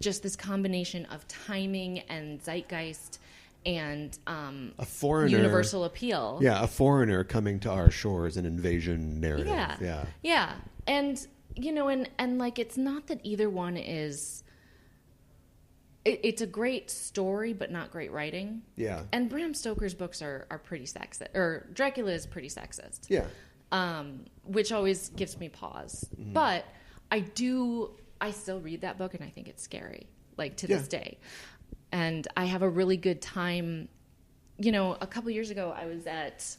this combination of timing and zeitgeist and a foreigner, universal appeal. Yeah, a foreigner coming to our shores, an invasion narrative. Yeah. And, you know, and like, it's not that either one is... It's a great story, but not great writing. Yeah. And Bram Stoker's books are pretty sexist. Or Dracula is pretty sexist. Yeah. Which always gives me pause. Mm-hmm. But I still read that book, and I think it's scary, like, to this day. And I have a really good time a couple years ago, I was at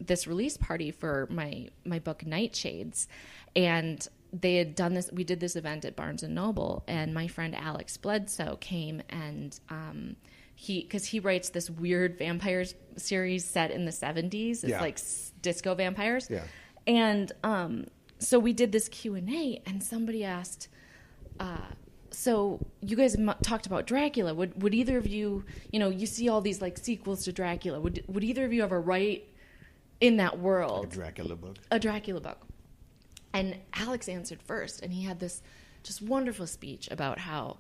this release party for my book Nightshades, and they had done this. We did this event at Barnes and Noble, and my friend Alex Bledsoe came, and because he writes this weird vampires series set in the 70s. It's like disco vampires. Yeah. And so we did this Q&A, and somebody asked, so you guys talked about Dracula. Would either of you, you see all these like sequels to Dracula. Would either of you ever write in that world? Like a Dracula book. A Dracula book. And Alex answered first, and he had this just wonderful speech about how,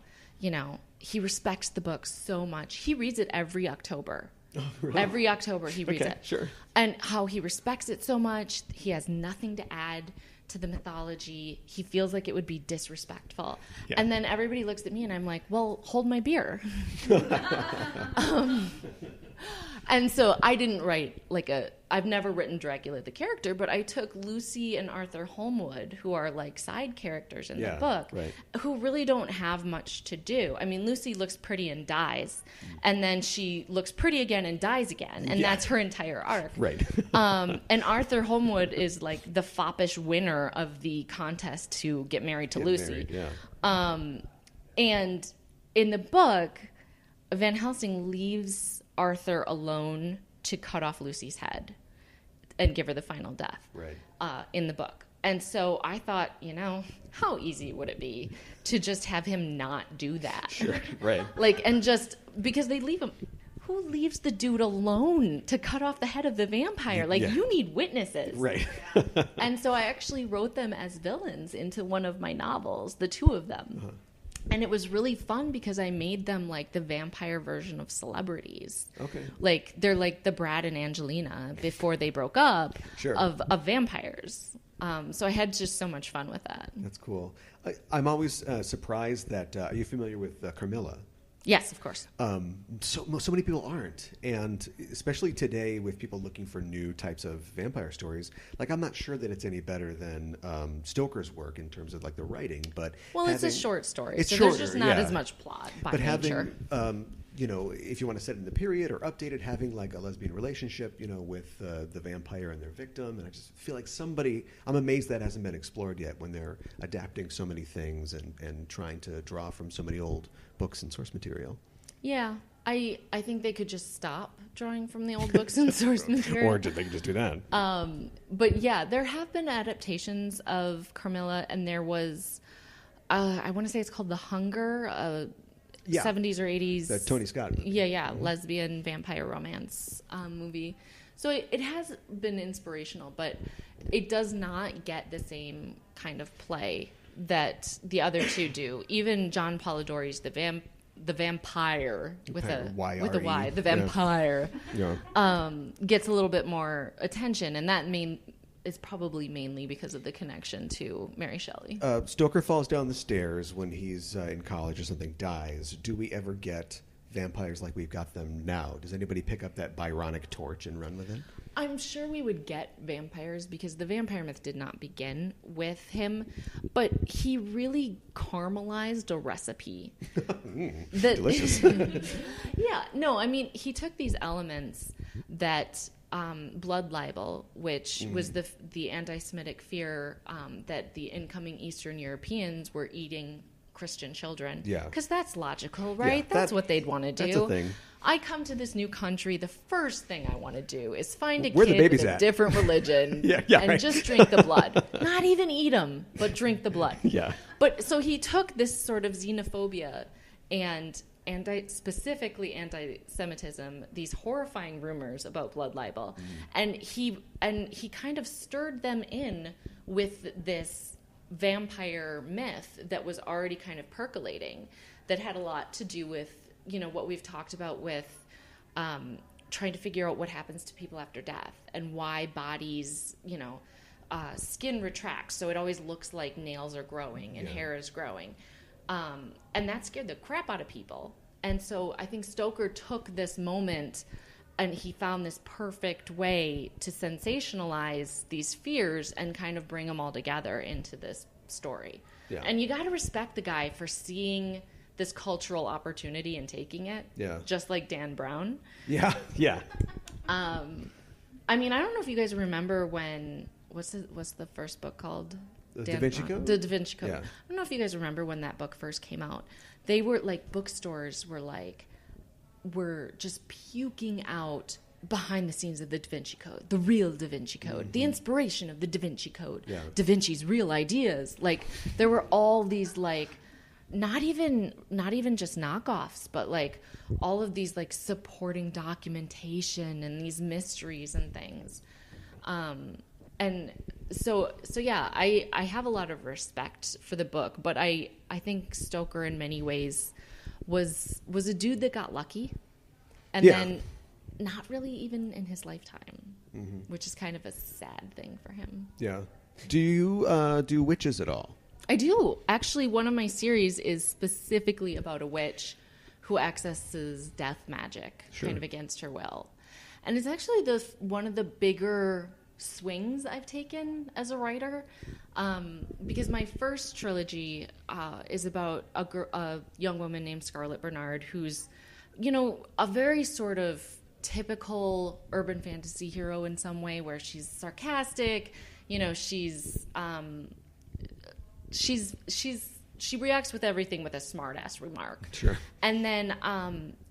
he respects the book so much. He reads it every October. Oh, really? Every October he reads it. Sure. And how he respects it so much. He has nothing to add to the mythology. He feels like it would be disrespectful. Yeah. And then everybody looks at me, and I'm like, well, hold my beer. And so I didn't write I've never written Dracula the character, but I took Lucy and Arthur Holmwood, who are like side characters in the book, who really don't have much to do. I mean, Lucy looks pretty and dies, and then she looks pretty again and dies again, and that's her entire arc. Right. And Arthur Holmwood is like the foppish winner of the contest to get married to Lucy. Married, and in the book, Van Helsing leaves Arthur alone to cut off Lucy's head and give her the final death in the book. And so I thought, how easy would it be to just have him not do that? Sure, right. And just because they leave him. Who leaves the dude alone to cut off the head of the vampire? You need witnesses. Right. And so I actually wrote them as villains into one of my novels, the two of them. Uh-huh. And it was really fun because I made them like the vampire version of celebrities. Okay. They're like the Brad and Angelina before they broke up of vampires. So I had just so much fun with that. That's cool. I'm always surprised that, are you familiar with Carmilla? Yes, of course. So many people aren't, and especially today with people looking for new types of vampire stories. I'm not sure that it's any better than Stoker's work in terms of the writing, but it's a short story, it's so shorter, there's just not as much plot by nature. Having, if you want to set it in the period or update it, having a lesbian relationship, with the vampire and their victim, and I just feel like I'm amazed that hasn't been explored yet when they're adapting so many things and trying to draw from so many old books and source material. Yeah, I think they could just stop drawing from the old books and source material. Or they could just do that. But yeah, there have been adaptations of Carmilla, and there was, I want to say it's called The Hunger, 70s or 80s. The Tony Scott movie. Yeah, lesbian vampire romance movie. So it has been inspirational, but it does not get the same kind of play that the other two do. Even John Polidori's The Vampire with a Y, The Vampire, gets a little bit more attention, and that is probably mainly because of the connection to Mary Shelley. Stoker falls down the stairs when he's in college or something, dies. Do we ever get vampires like we've got them now? Does anybody pick up that Byronic torch and run with it? I'm sure we would get vampires because the vampire myth did not begin with him, but he really caramelized a recipe. Delicious. Yeah, no, I mean, he took these elements that blood libel, which was the anti-Semitic fear that the incoming Eastern Europeans were eating Christian children. Yeah. Because that's logical, right? Yeah, that's what they'd want to do. That's a thing. I come to this new country, the first thing I want to do is find a kid with a different religion and just drink the blood. Not even eat them, but drink the blood. Yeah. But so he took this sort of xenophobia and specifically anti-Semitism, these horrifying rumors about blood libel, and he kind of stirred them in with this vampire myth that was already kind of percolating, that had a lot to do with what we've talked about with trying to figure out what happens to people after death and why bodies, skin retracts, so it always looks like nails are growing and hair is growing. And that scared the crap out of people. And so I think Stoker took this moment and he found this perfect way to sensationalize these fears and kind of bring them all together into this story. Yeah. And you got to respect the guy for seeing this cultural opportunity and taking it. Yeah. Just like Dan Brown. Yeah. Yeah. I mean, I don't know if you guys remember when what's the first book called? The Da Vinci Code? The Da Vinci Code. Yeah. I don't know if you guys remember when that book first came out. They were like, bookstores were just puking out behind the scenes of the Da Vinci Code, the real Da Vinci Code, the inspiration of the Da Vinci Code, Da Vinci's real ideas. Like, there were all these like, not even just knockoffs, but like all of these like supporting documentation and these mysteries and things. And so yeah, I have a lot of respect for the book, but I think Stoker in many ways was a dude that got lucky, and then not really even in his lifetime, which is kind of a sad thing for him. Yeah. Do you do witches at all? I do. Actually, one of my series is specifically about a witch who accesses death magic, kind of against her will. And it's actually one of the bigger swings I've taken as a writer, because my first trilogy is about a young woman named Scarlett Bernard, who's, a very sort of typical urban fantasy hero in some way, where she's sarcastic, she reacts with everything with a smart-ass remark. Sure. And then,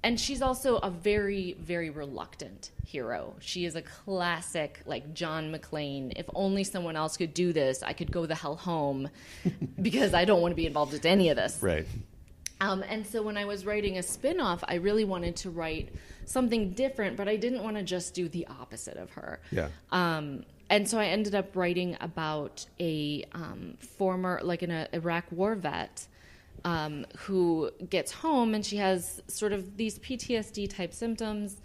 and she's also a very, very reluctant hero. She is a classic, like, John McClane. If only someone else could do this, I could go the hell home because I don't want to be involved with any of this. Right. And so when I was writing a spin-off, I really wanted to write something different, but I didn't want to just do the opposite of her. Yeah. And so I ended up writing about a former, like an Iraq war vet, who gets home and she has sort of these PTSD type symptoms,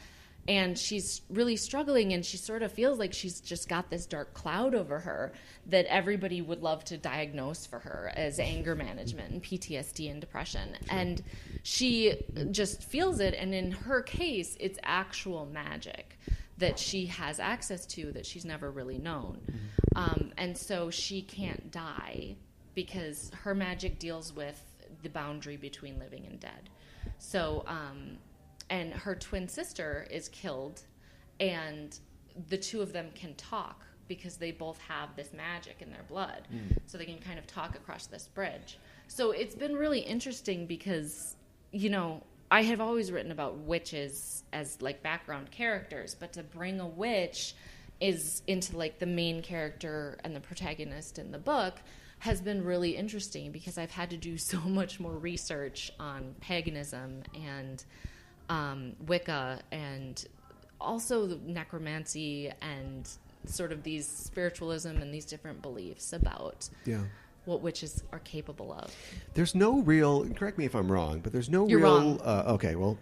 and she's really struggling, and she sort of feels like she's just got this dark cloud over her that everybody would love to diagnose for her as anger management and PTSD and depression. Sure. And she just feels it, and in her case, it's actual magic that she has access to that she's never really known. And so she can't die because her magic deals with the boundary between living and dead. So, and her twin sister is killed, and the two of them can talk because they both have this magic in their blood. So they can kind of talk across this bridge. So it's been really interesting because, I have always written about witches as like background characters, but to bring a witch into like the main character and the protagonist in the book has been really interesting because I've had to do so much more research on paganism and Wicca, and also the necromancy and sort of these spiritualism and these different beliefs about what witches are capable of. There's no real, correct me if I'm wrong, but there's no You're real... wrong. Okay, well,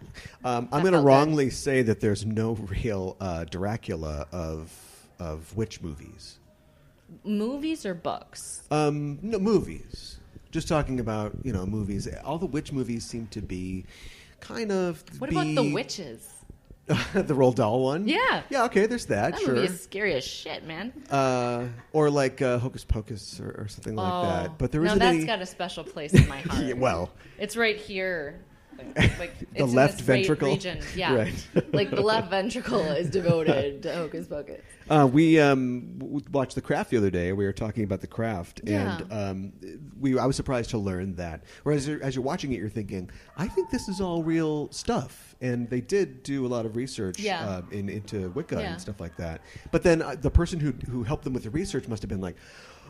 I'm going to wrongly say that there's no real Dracula of witch movies. Movies or books? No, movies. Just talking about, movies. All the witch movies seem to be kind of... What about The Witches? The Roald Dahl one? Yeah. Yeah, okay, there's that, That sure. movie is scary as shit, man. Or like Hocus Pocus or something like that. But there isn't that's got a special place in my heart. Yeah, well... It's right here. Like the it's left in this ventricle? region. Yeah. Right. Like the left ventricle is devoted to Hocus Pocus. We watched The Craft the other day. We were talking about The Craft, and I was surprised to learn that. Whereas as you're watching it, you're thinking, I think this is all real stuff. And they did do a lot of research into Wicca and stuff like that. But then the person who helped them with the research must have been like,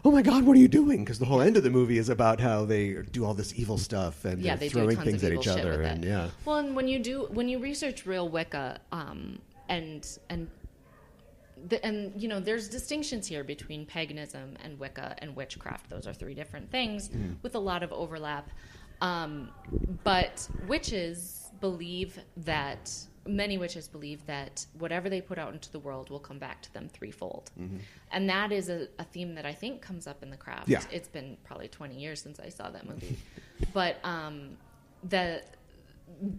oh my God, what are you doing? Because the whole end of the movie is about how they do all this evil stuff and they're throwing things at each other. And well, and when you research real Wicca, and there's distinctions here between paganism and Wicca and witchcraft. Those are three different things with a lot of overlap. But many witches believe that whatever they put out into the world will come back to them threefold. And that is a theme that I think comes up in The Craft. Yeah. It's been probably 20 years since I saw that movie. But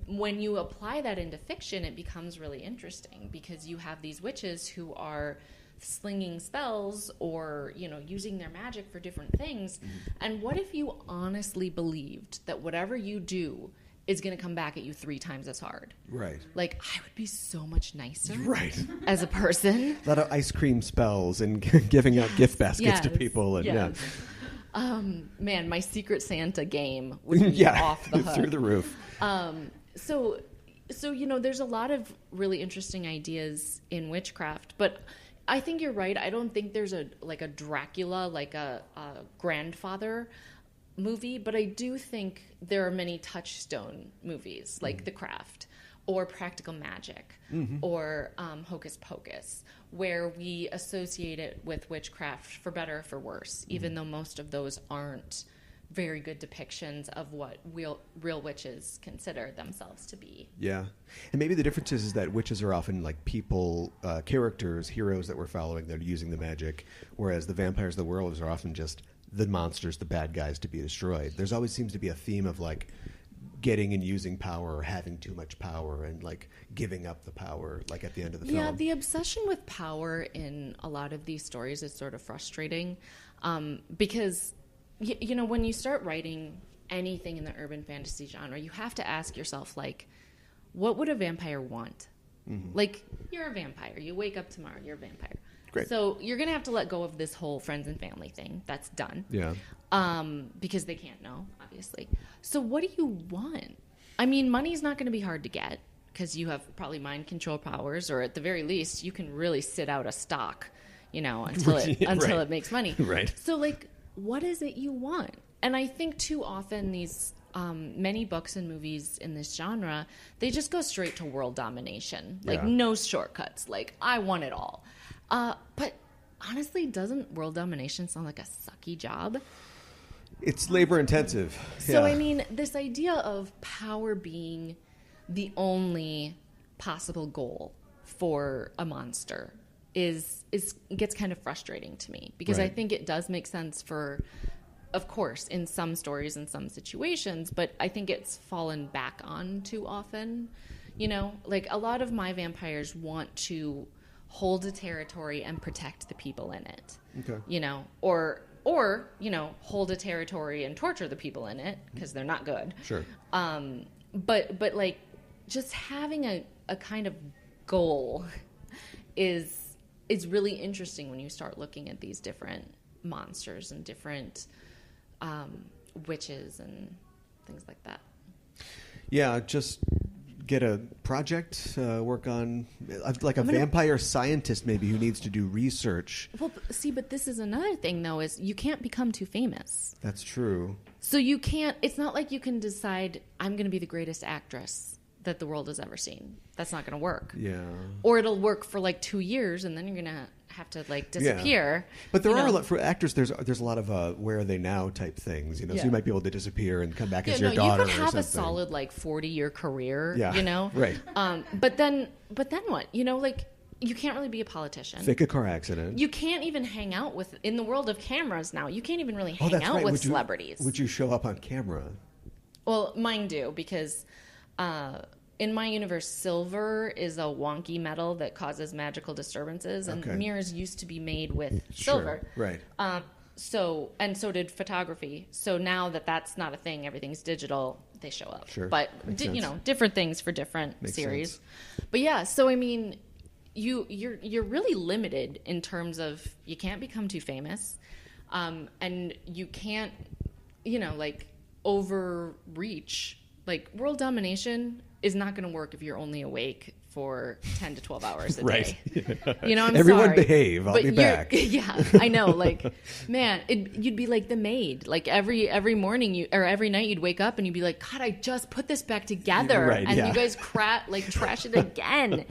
when you apply that into fiction, it becomes really interesting because you have these witches who are slinging spells or, using their magic for different things. And what if you honestly believed that whatever you do is going to come back at you 3 times as hard. Right. Like, I would be so much nicer Right. as a person. A lot of ice cream spells and giving out gift baskets to people. And yes. Man, my Secret Santa game would be off the hook. Through the roof. So, there's a lot of really interesting ideas in witchcraft, but I think you're right. I don't think there's a Dracula, like a grandfather movie, but I do think there are many touchstone movies like The Craft or Practical Magic or Hocus Pocus, where we associate it with witchcraft for better or for worse, even though most of those aren't very good depictions of what real witches consider themselves to be. Yeah. And maybe the difference is that witches are often like people, characters, heroes that we're following that are using the magic, whereas the vampires of the werewolves are often just the monsters, the bad guys to be destroyed. There's always seems to be a theme of like getting and using power or having too much power and like giving up the power like at the end of the film. Yeah, the obsession with power in a lot of these stories is sort of frustrating because when you start writing anything in the urban fantasy genre, you have to ask yourself, like, what would a vampire want? Like, you're a vampire. You wake up tomorrow, you're a vampire. Great. So you're going to have to let go of this whole friends and family thing. That's done. Yeah. Because they can't know, obviously. So what do you want? I mean, money's not going to be hard to get because you have probably mind control powers, or at the very least, you can really sit out a stock, until it makes money. Right. So, like, what is it you want? And I think too often these many books and movies in this genre, they just go straight to world domination. Like, no shortcuts. Like, I want it all. But honestly, doesn't world domination sound like a sucky job? It's labor intensive. So, I mean, this idea of power being the only possible goal for a monster gets kind of frustrating to me, because I think it does make sense for, of course, in some stories and some situations, but I think it's fallen back on too often. Like, a lot of my vampires want to hold a territory and protect the people in it. Okay. Or hold a territory and torture the people in it because they're not good. Sure. But like, just having a kind of goal is really interesting when you start looking at these different monsters and different witches and things like that. Yeah, just get a project, work on like a vampire scientist maybe who needs to do research. Well, see, but this is another thing though, is you can't become too famous. That's true. So you can't, it's not like you can decide, I'm going to be the greatest actress that the world has ever seen. That's not going to work. Yeah. Or it'll work for like 2 years and then you're going to have to like disappear. Yeah. But there are a lot for actors. There's a lot of where are they now type things. So you might be able to disappear and come back as your daughter. You could have or a solid like 40-year career. Yeah. Right. But then what? Like, you can't really be a politician. Fake a car accident. You can't even hang out with, in the world of cameras now, you can't even really hang out with celebrities. Would you show up on camera? Well, mine do, because in my universe, silver is a wonky metal that causes magical disturbances, and mirrors used to be made with silver. Right. So did photography. So now that's not a thing, everything's digital, they show up. Sure. But different things for different series. Sense. But yeah, so I mean, you're really limited in terms of, you can't become too famous, and you can't like overreach. Like, world domination is not going to work if you're only awake for 10 to 12 hours a day. I'm Everyone sorry, behave. I'll be back. Yeah, I know. Like, man, you'd be like the maid. Like, every morning or every night you'd wake up and you'd be like, God, I just put this back together. Right, and you guys trash it again.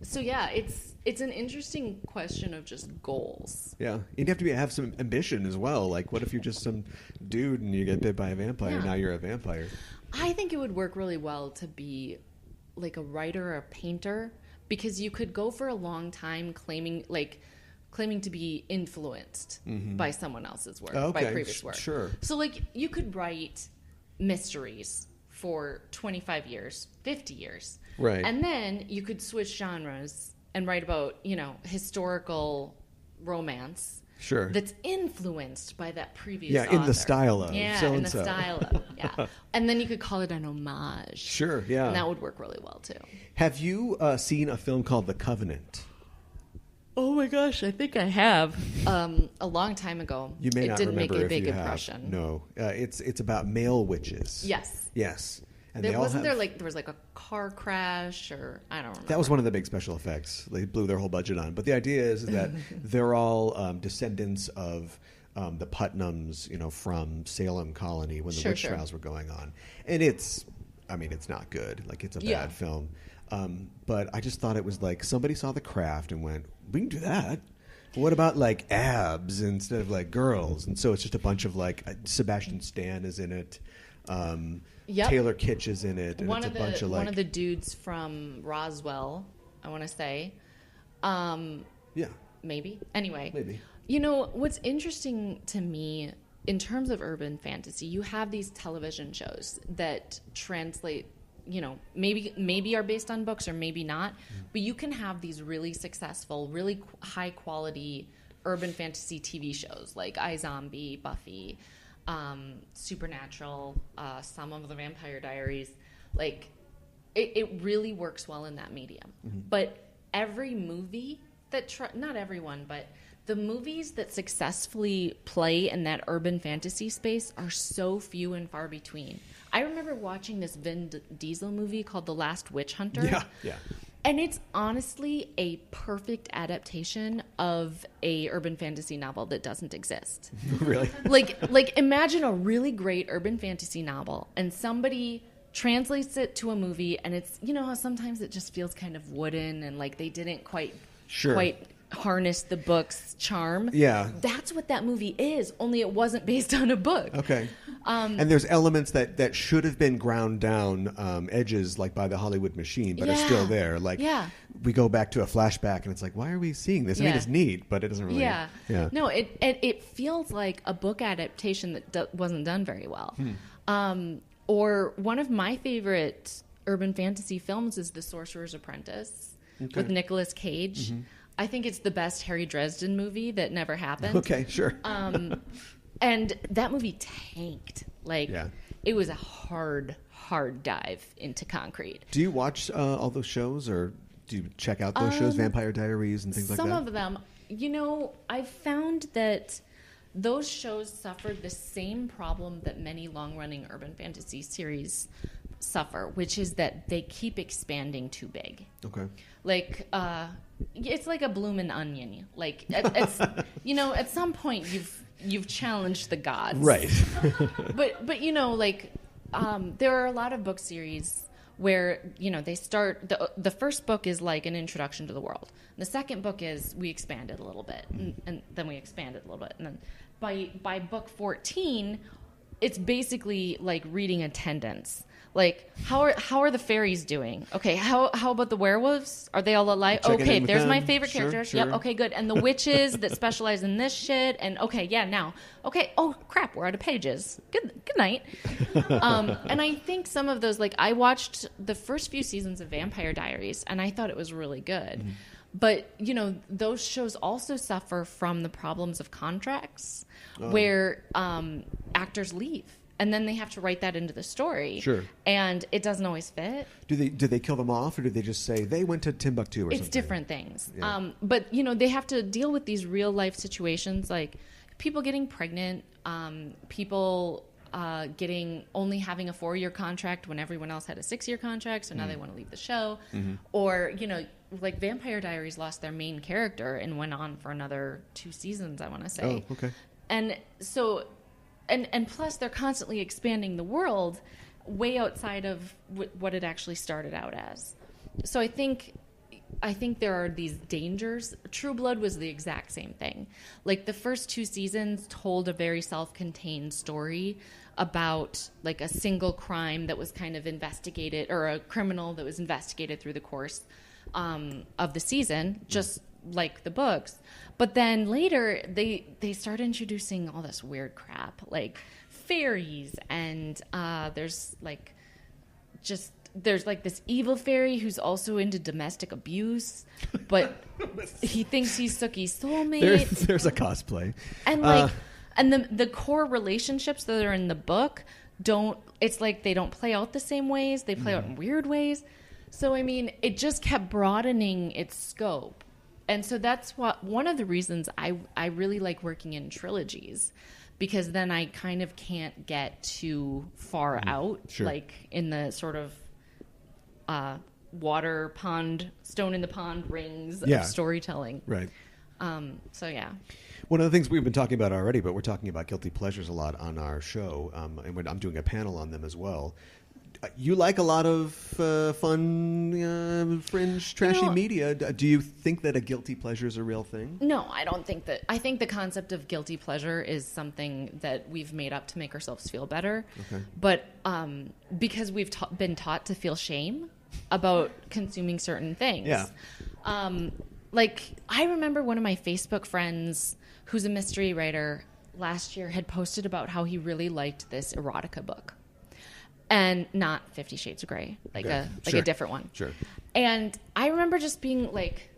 So yeah, it's an interesting question of just goals. Yeah, you'd have to have some ambition as well. Like, what if you're just some dude and you get bit by a vampire? Yeah. Now you're a vampire. I think it would work really well to be like a writer or a painter, because you could go for a long time claiming to be influenced by someone else's work, by previous work. Sure. So like, you could write mysteries for 25 years, 50 years. Right. And then you could switch genres and write about, historical romance. Sure. That's influenced by that previous Yeah, in author. the style of Yeah, so in and the so. style of, yeah. And then you could call it an homage. Sure, yeah. And that would work really well, too. Have you seen a film called The Covenant? Oh my gosh, I think I have. A long time ago. You may it not didn't remember make a if big you impression. have. No, it's about male witches. Yes. Yes. And There they all wasn't have, there was like a car crash or I don't remember. that was one of the big special effects they blew their whole budget on. But the idea is that they're all descendants of the Putnams, from Salem Colony when the witch trials were going on. And it's not good. Like, it's a bad film. But I just thought it was like somebody saw The Craft and went, we can do that. What about like abs instead of like girls? And so it's just a bunch of like Sebastian Stan is in it. Taylor Kitsch is in it. And one it's of a bunch of like one of the dudes from Roswell, I want to say. yeah. Maybe. Anyway. Maybe. What's interesting to me in terms of urban fantasy, you have these television shows that translate, maybe are based on books or maybe not, but you can have these really successful, really high quality urban fantasy TV shows like iZombie, Buffy, Supernatural, some of the Vampire Diaries. Like, it really works well in that medium. But every movie not everyone, but the movies that successfully play in that urban fantasy space are so few and far between. I remember watching this Vin Diesel movie called The Last Witch Hunter. Yeah. And it's honestly a perfect adaptation of a urban fantasy novel that doesn't exist. Really? Like imagine a really great urban fantasy novel and somebody translates it to a movie and it's, how sometimes it just feels kind of wooden and like they didn't quite harness the book's charm. Yeah. That's what that movie is, only it wasn't based on a book. Okay. And there's elements that should have been ground down, edges like by the Hollywood machine, but are still there. Like, we go back to a flashback and it's like, why are we seeing this? I mean, it's neat, but it doesn't really... Yeah. No, it feels like a book adaptation that wasn't done very well. Or one of my favorite urban fantasy films is The Sorcerer's Apprentice with Nicolas Cage. I think it's the best Harry Dresden movie that never happened. Okay, sure. And that movie tanked. It was a hard dive into concrete. Do you watch all those shows, or do you check out those shows, Vampire Diaries and things like that? Some of them. I've found that those shows suffered the same problem that many long-running urban fantasy series suffer, which is that they keep expanding too big. Okay. Like, it's like a bloomin' onion. Like, at some point you've challenged the gods, right? but there are a lot of book series where they start the first book is like an introduction to the world. The second book is we expand it a little bit, and then we expand it a little bit, and then by book 14, it's basically like reading attendance. Like, how are the fairies doing? Okay, how about the werewolves? Are they all alive? Okay, there's my favorite characters. Sure. Yep, okay, good. And the witches that specialize in this shit. And okay, yeah, now. Okay, oh crap, we're out of pages. Good night. And I think some of those, like, I watched the first few seasons of Vampire Diaries, and I thought it was really good. But, those shows also suffer from the problems of contracts where actors leave. And then they have to write that into the story. Sure. And it doesn't always fit. Do they kill them off, or do they just say they went to Timbuktu or something? It's different things. Yeah. But, they have to deal with these real life situations, like people getting pregnant, people only having a 4-year contract when everyone else had a 6-year contract, so now they want to leave the show. Or, like Vampire Diaries lost their main character and went on for another 2 seasons, I want to say. Oh, okay. And so... And plus, they're constantly expanding the world way outside of what it actually started out as. So I think there are these dangers. True Blood was the exact same thing. Like, the first 2 seasons told a very self-contained story about, like, a single crime that was kind of investigated, or a criminal that was investigated through the course of the season, just like the books. But then later they start introducing all this weird crap, like fairies, and there's like just there's like this evil fairy who's also into domestic abuse, but he thinks he's Sookie's soulmate. There's a cosplay. And and the core relationships that are in the book it's like they don't play out the same ways. They play out in weird ways. So, I mean, it just kept broadening its scope. And so that's one of the reasons I really like working in trilogies, because then I kind of can't get too far out, like in the sort of water pond, stone in the pond rings of storytelling. Right. So, yeah. One of the things we've been talking about already, but we're talking about guilty pleasures a lot on our show, and I'm doing a panel on them as well. You like a lot of fun, fringe, trashy media. Do you think that a guilty pleasure is a real thing? No, I don't think that. I think the concept of guilty pleasure is something that we've made up to make ourselves feel better. Okay. But because we've been taught to feel shame about consuming certain things. Yeah. Like, I remember one of my Facebook friends who's a mystery writer last year had posted about how he really liked this erotica book. And not 50 Shades of Grey, like a different one. Sure. And I remember just being like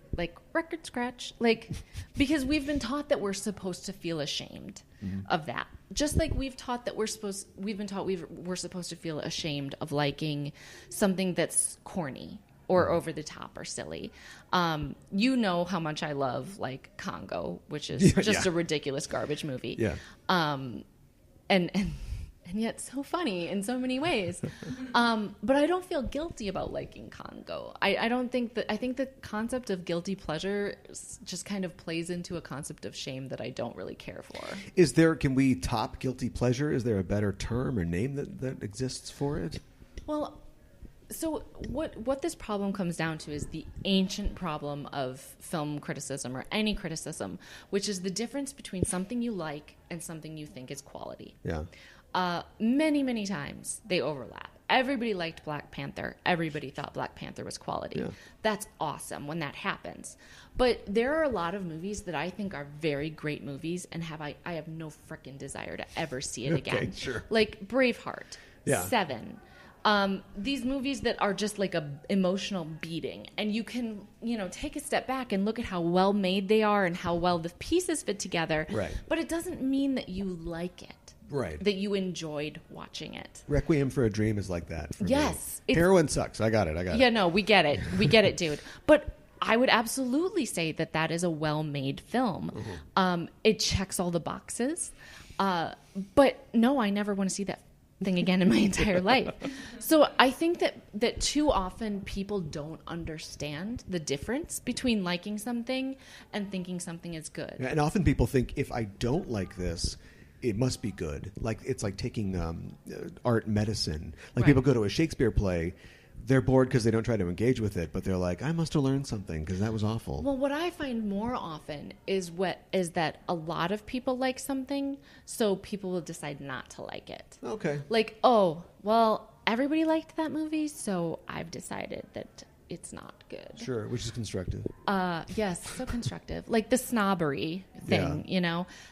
record scratch, like, because we've been taught that we're supposed to feel ashamed of that. Just like we've been taught we're supposed to feel ashamed of liking something that's corny or over the top or silly. You know how much I love like Congo, which is just a ridiculous garbage movie. Yeah. And yet so funny in so many ways. But I don't feel guilty about liking Congo. I think the concept of guilty pleasure just kind of plays into a concept of shame that I don't really care for. Can we top guilty pleasure? Is there a better term or name that exists for it? Well, so what this problem comes down to is the ancient problem of film criticism or any criticism, which is the difference between something you like and something you think is quality. Yeah. Many, many times they overlap. Everybody liked Black Panther. Everybody thought Black Panther was quality. Yeah. That's awesome when that happens. But there are a lot of movies that I think are very great movies and I have no frickin' desire to ever see it again. Sure. Like Braveheart, Seven. These movies that are just like a emotional beating, and you can, take a step back and look at how well made they are and how well the pieces fit together. Right. But it doesn't mean that you like it. Right. That you enjoyed watching it. Requiem for a Dream is like that for me. Yes. Heroin sucks. I got it. Yeah, no, we get it. We get it, dude. But I would absolutely say that is a well-made film. Mm-hmm. It checks all the boxes. But no, I never want to see that thing again in my entire life. So I think that too often people don't understand the difference between liking something and thinking something is good. And often people think, if I don't like this, it must be good. Like, it's like taking art medicine. Like, people go to a Shakespeare play, they're bored because they don't try to engage with it, but they're like, I must have learned something because that was awful. Well, what I find more often is that a lot of people like something, so people will decide not to like it. Okay. Like, oh, well, everybody liked that movie, so I've decided that it's not good. Sure, which is constructive. Yes, so constructive. Like the snobbery thing,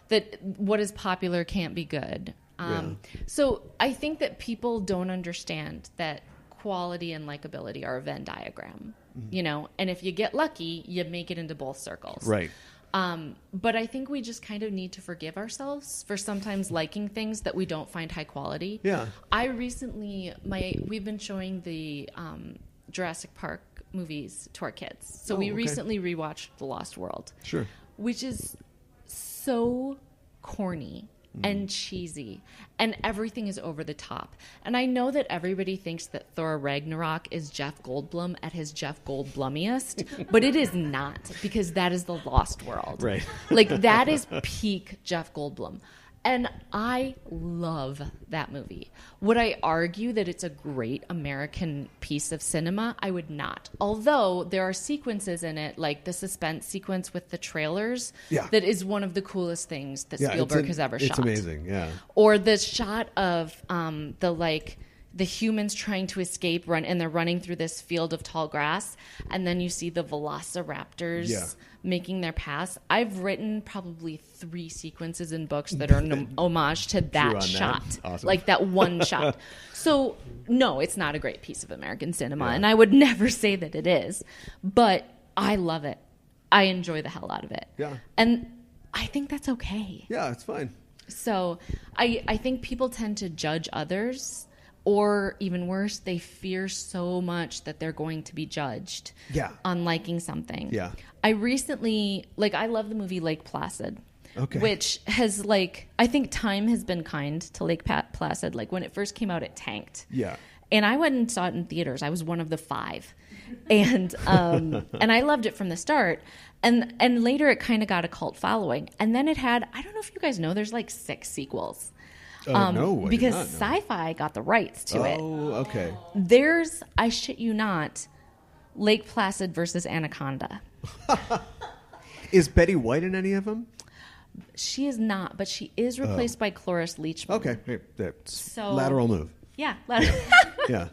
that what is popular can't be good. So I think that people don't understand that quality and likability are a Venn diagram, and if you get lucky, you make it into both circles. Right. But I think we just kind of need to forgive ourselves for sometimes liking things that we don't find high quality. Yeah. We've been showing the Jurassic Park movies to our kids. So we recently rewatched The Lost World. Sure. Which is so corny and cheesy, and everything is over the top. And I know that everybody thinks that Thor Ragnarok is Jeff Goldblum at his Jeff Goldblumiest, but it is not, because that is The Lost World. Right. Like, that is peak Jeff Goldblum. And I love that movie. Would I argue that it's a great American piece of cinema? I would not. Although there are sequences in it, like the suspense sequence with the trailers, that is one of the coolest things that Spielberg has ever shot. It's amazing, yeah. Or the shot of the humans trying to escape, and they're running through this field of tall grass, and then you see the velociraptors making their pass. I've written probably 3 sequences in books that are an homage to that shot. Awesome. Like that one shot. So, no, it's not a great piece of American cinema, and I would never say that it is. But I love it. I enjoy the hell out of it. Yeah. And I think that's okay. Yeah, it's fine. So I think people tend to judge others, or even worse, they fear so much that they're going to be judged on liking something. Yeah. I recently, I love the movie Lake Placid. Okay. Which has, I think time has been kind to Lake Placid. Like, when it first came out, it tanked. Yeah. And I went and saw it in theaters. I was one of the 5. And and I loved it from the start. And later it kind of got a cult following. And then it had, I don't know if you guys know, there's 6 sequels. No, because Sci-Fi got the rights to it. Oh, okay. There's, I shit you not, Lake Placid versus Anaconda. Is Betty White in any of them? She is not, but she is replaced by Cloris Leachman. Okay. Hey, that's lateral move. Yeah. Yeah.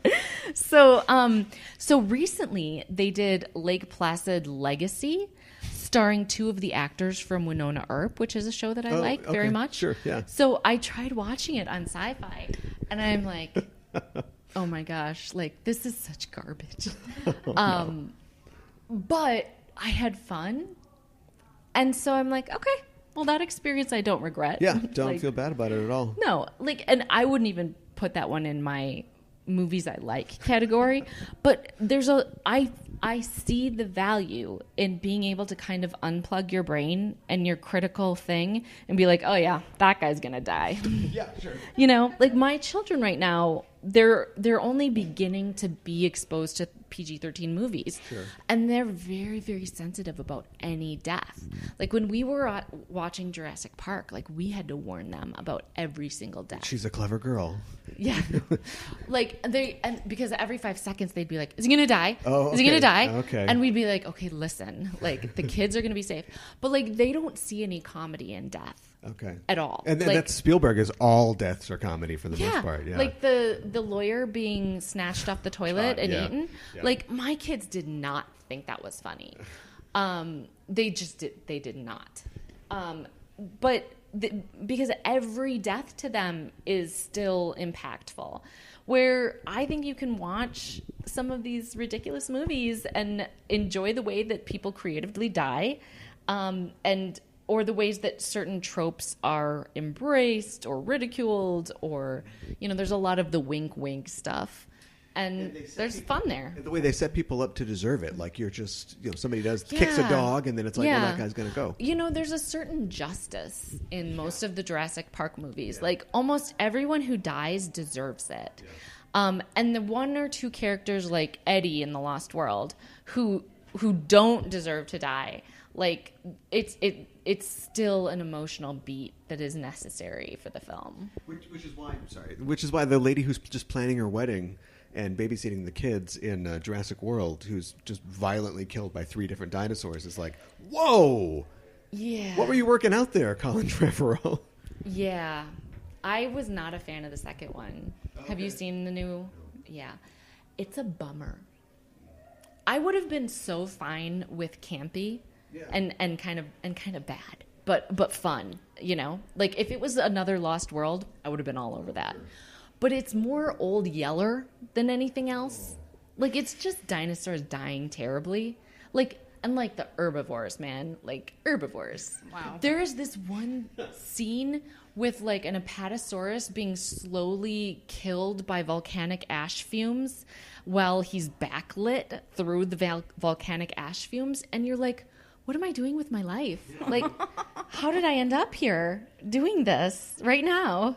So recently they did Lake Placid Legacy, starring 2 of the actors from Winona Earp, which is a show that I like very much. Sure, yeah. So I tried watching it on Sci-Fi, and I'm like, oh my gosh, this is such garbage. But I had fun, and so I'm like, okay, well, that experience I don't regret. Yeah, don't feel bad about it at all. No, and I wouldn't even put that one in my movies I like category, but I see the value in being able to kind of unplug your brain and your critical thing and be like, oh yeah, that guy's gonna die. Yeah, sure. My children right now, they're only beginning to be exposed to PG-13 movies. Sure. And they're very, very sensitive about any death. When we were watching Jurassic Park, we had to warn them about every single death. She's a clever girl. Yeah. Because every 5 seconds they'd be like, is he going to die? Oh, Is he going to die? Okay. And we'd be like, okay, listen, the kids are going to be safe. But they don't see any comedy in death. Okay. At all. And then that's Spielberg is all deaths are comedy for the most part. Yeah. The lawyer being snatched off the toilet and eaten. Yeah. My kids did not think that was funny. They did not. Because every death to them is still impactful. Where I think you can watch some of these ridiculous movies and enjoy the way that people creatively die, or the ways that certain tropes are embraced or ridiculed, or there's a lot of the wink stuff. And there's fun there. And the way they set people up to deserve it. You're just, somebody kicks a dog, and then it's well, that guy's going to go. There's a certain justice in most of the Jurassic Park movies. Almost everyone who dies deserves it. Yeah. And the 1 or 2 characters like Eddie in The Lost World who don't deserve to die, it's still an emotional beat that is necessary for the film. Which is why the lady who's just planning her wedding and babysitting the kids in Jurassic World, who's just violently killed by 3 different dinosaurs, is like, whoa! Yeah. What were you working out there, Colin Trevorrow? Yeah. I was not a fan of the second one. Okay. Have you seen the new? Yeah. It's a bummer. I would have been so fine with campy and kind of bad, but fun, if it was another Lost World, I would have been all over that. Sure. But it's more Old Yeller than anything else. It's just dinosaurs dying terribly. And the herbivores, man. Herbivores. Wow. There is this one scene with an Apatosaurus being slowly killed by volcanic ash fumes while he's backlit through the volcanic ash fumes. And you're like, what am I doing with my life? How did I end up here doing this right now?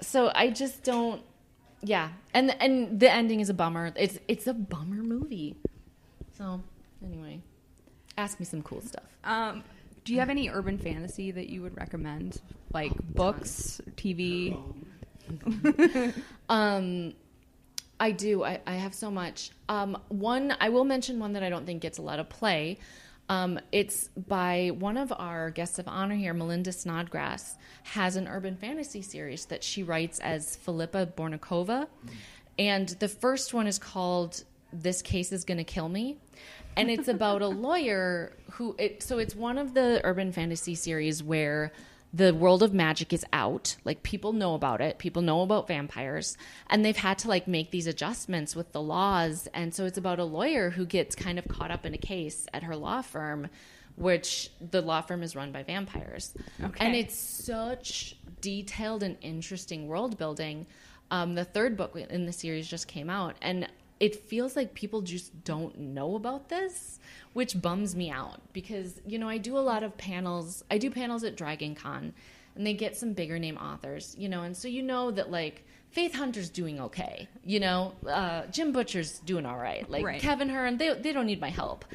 So I just don't, yeah. And the ending is a bummer. It's a bummer movie. So anyway, ask me some cool stuff. Do you have any urban fantasy that you would recommend? Books, TV? I do. I have so much. I will mention one that I don't think gets a lot of play. It's by one of our guests of honor here, Melinda Snodgrass, has an urban fantasy series that she writes as Filipa Bornikova. And the first one is called This Case is Gonna Kill Me. And it's about a lawyer so it's one of the urban fantasy series where the world of magic is out. Like, people know about it. People know about vampires. And they've had to, like, make these adjustments with the laws. And so it's about a lawyer who gets kind of caught up in a case at her law firm, which the law firm is run by vampires. Okay. And it's such detailed and interesting world building. The third book in the series just came out. And it feels like people just don't know about this, which bums me out because, you know, I do a lot of panels. I do panels at Dragon Con, and they get some bigger name authors, you know, and so you know that, like, Faith Hunter's doing okay, you know, Jim Butcher's doing all right. Like, Kevin Hearn, they don't need my help.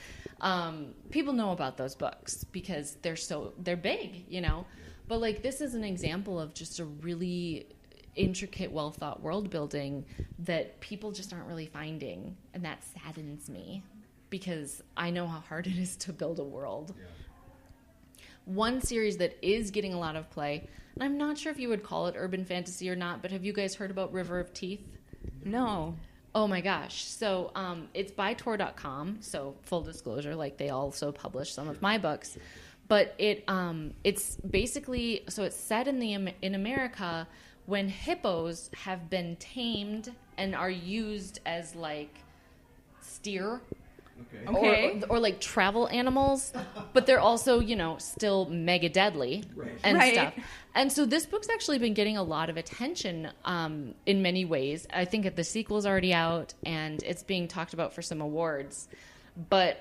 People know about those books because they're big, you know, but, like, this is an example of just a really intricate, well-thought world building that people just aren't really finding, and that saddens me because I know how hard it is to build a world. Yeah. One series that is getting a lot of play, and I'm not sure if you would call it urban fantasy or not, but have you guys heard about River of Teeth? No. Oh my gosh. So it's by Tor.com, so full disclosure, like, they also publish some of my books, but it's basically, so it's set in America when hippos have been tamed and are used as, like, steer. Okay. Or like travel animals, but they're also, you know, still mega deadly and stuff. And so this book's actually been getting a lot of attention in many ways. I think the sequel's already out and it's being talked about for some awards. But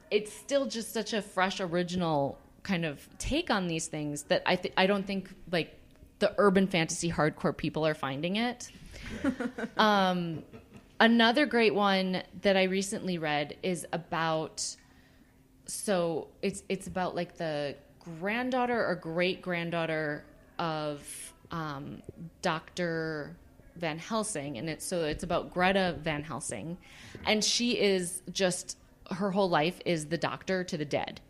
it's still just such a fresh, original kind of take on these things that I don't think, like, the urban fantasy hardcore people are finding it. Another great one that I recently read is about, so it's about, like, the granddaughter or great-granddaughter of Dr. Van Helsing, and it's about Greta Van Helsing, and she is just, her whole life is the doctor to the dead.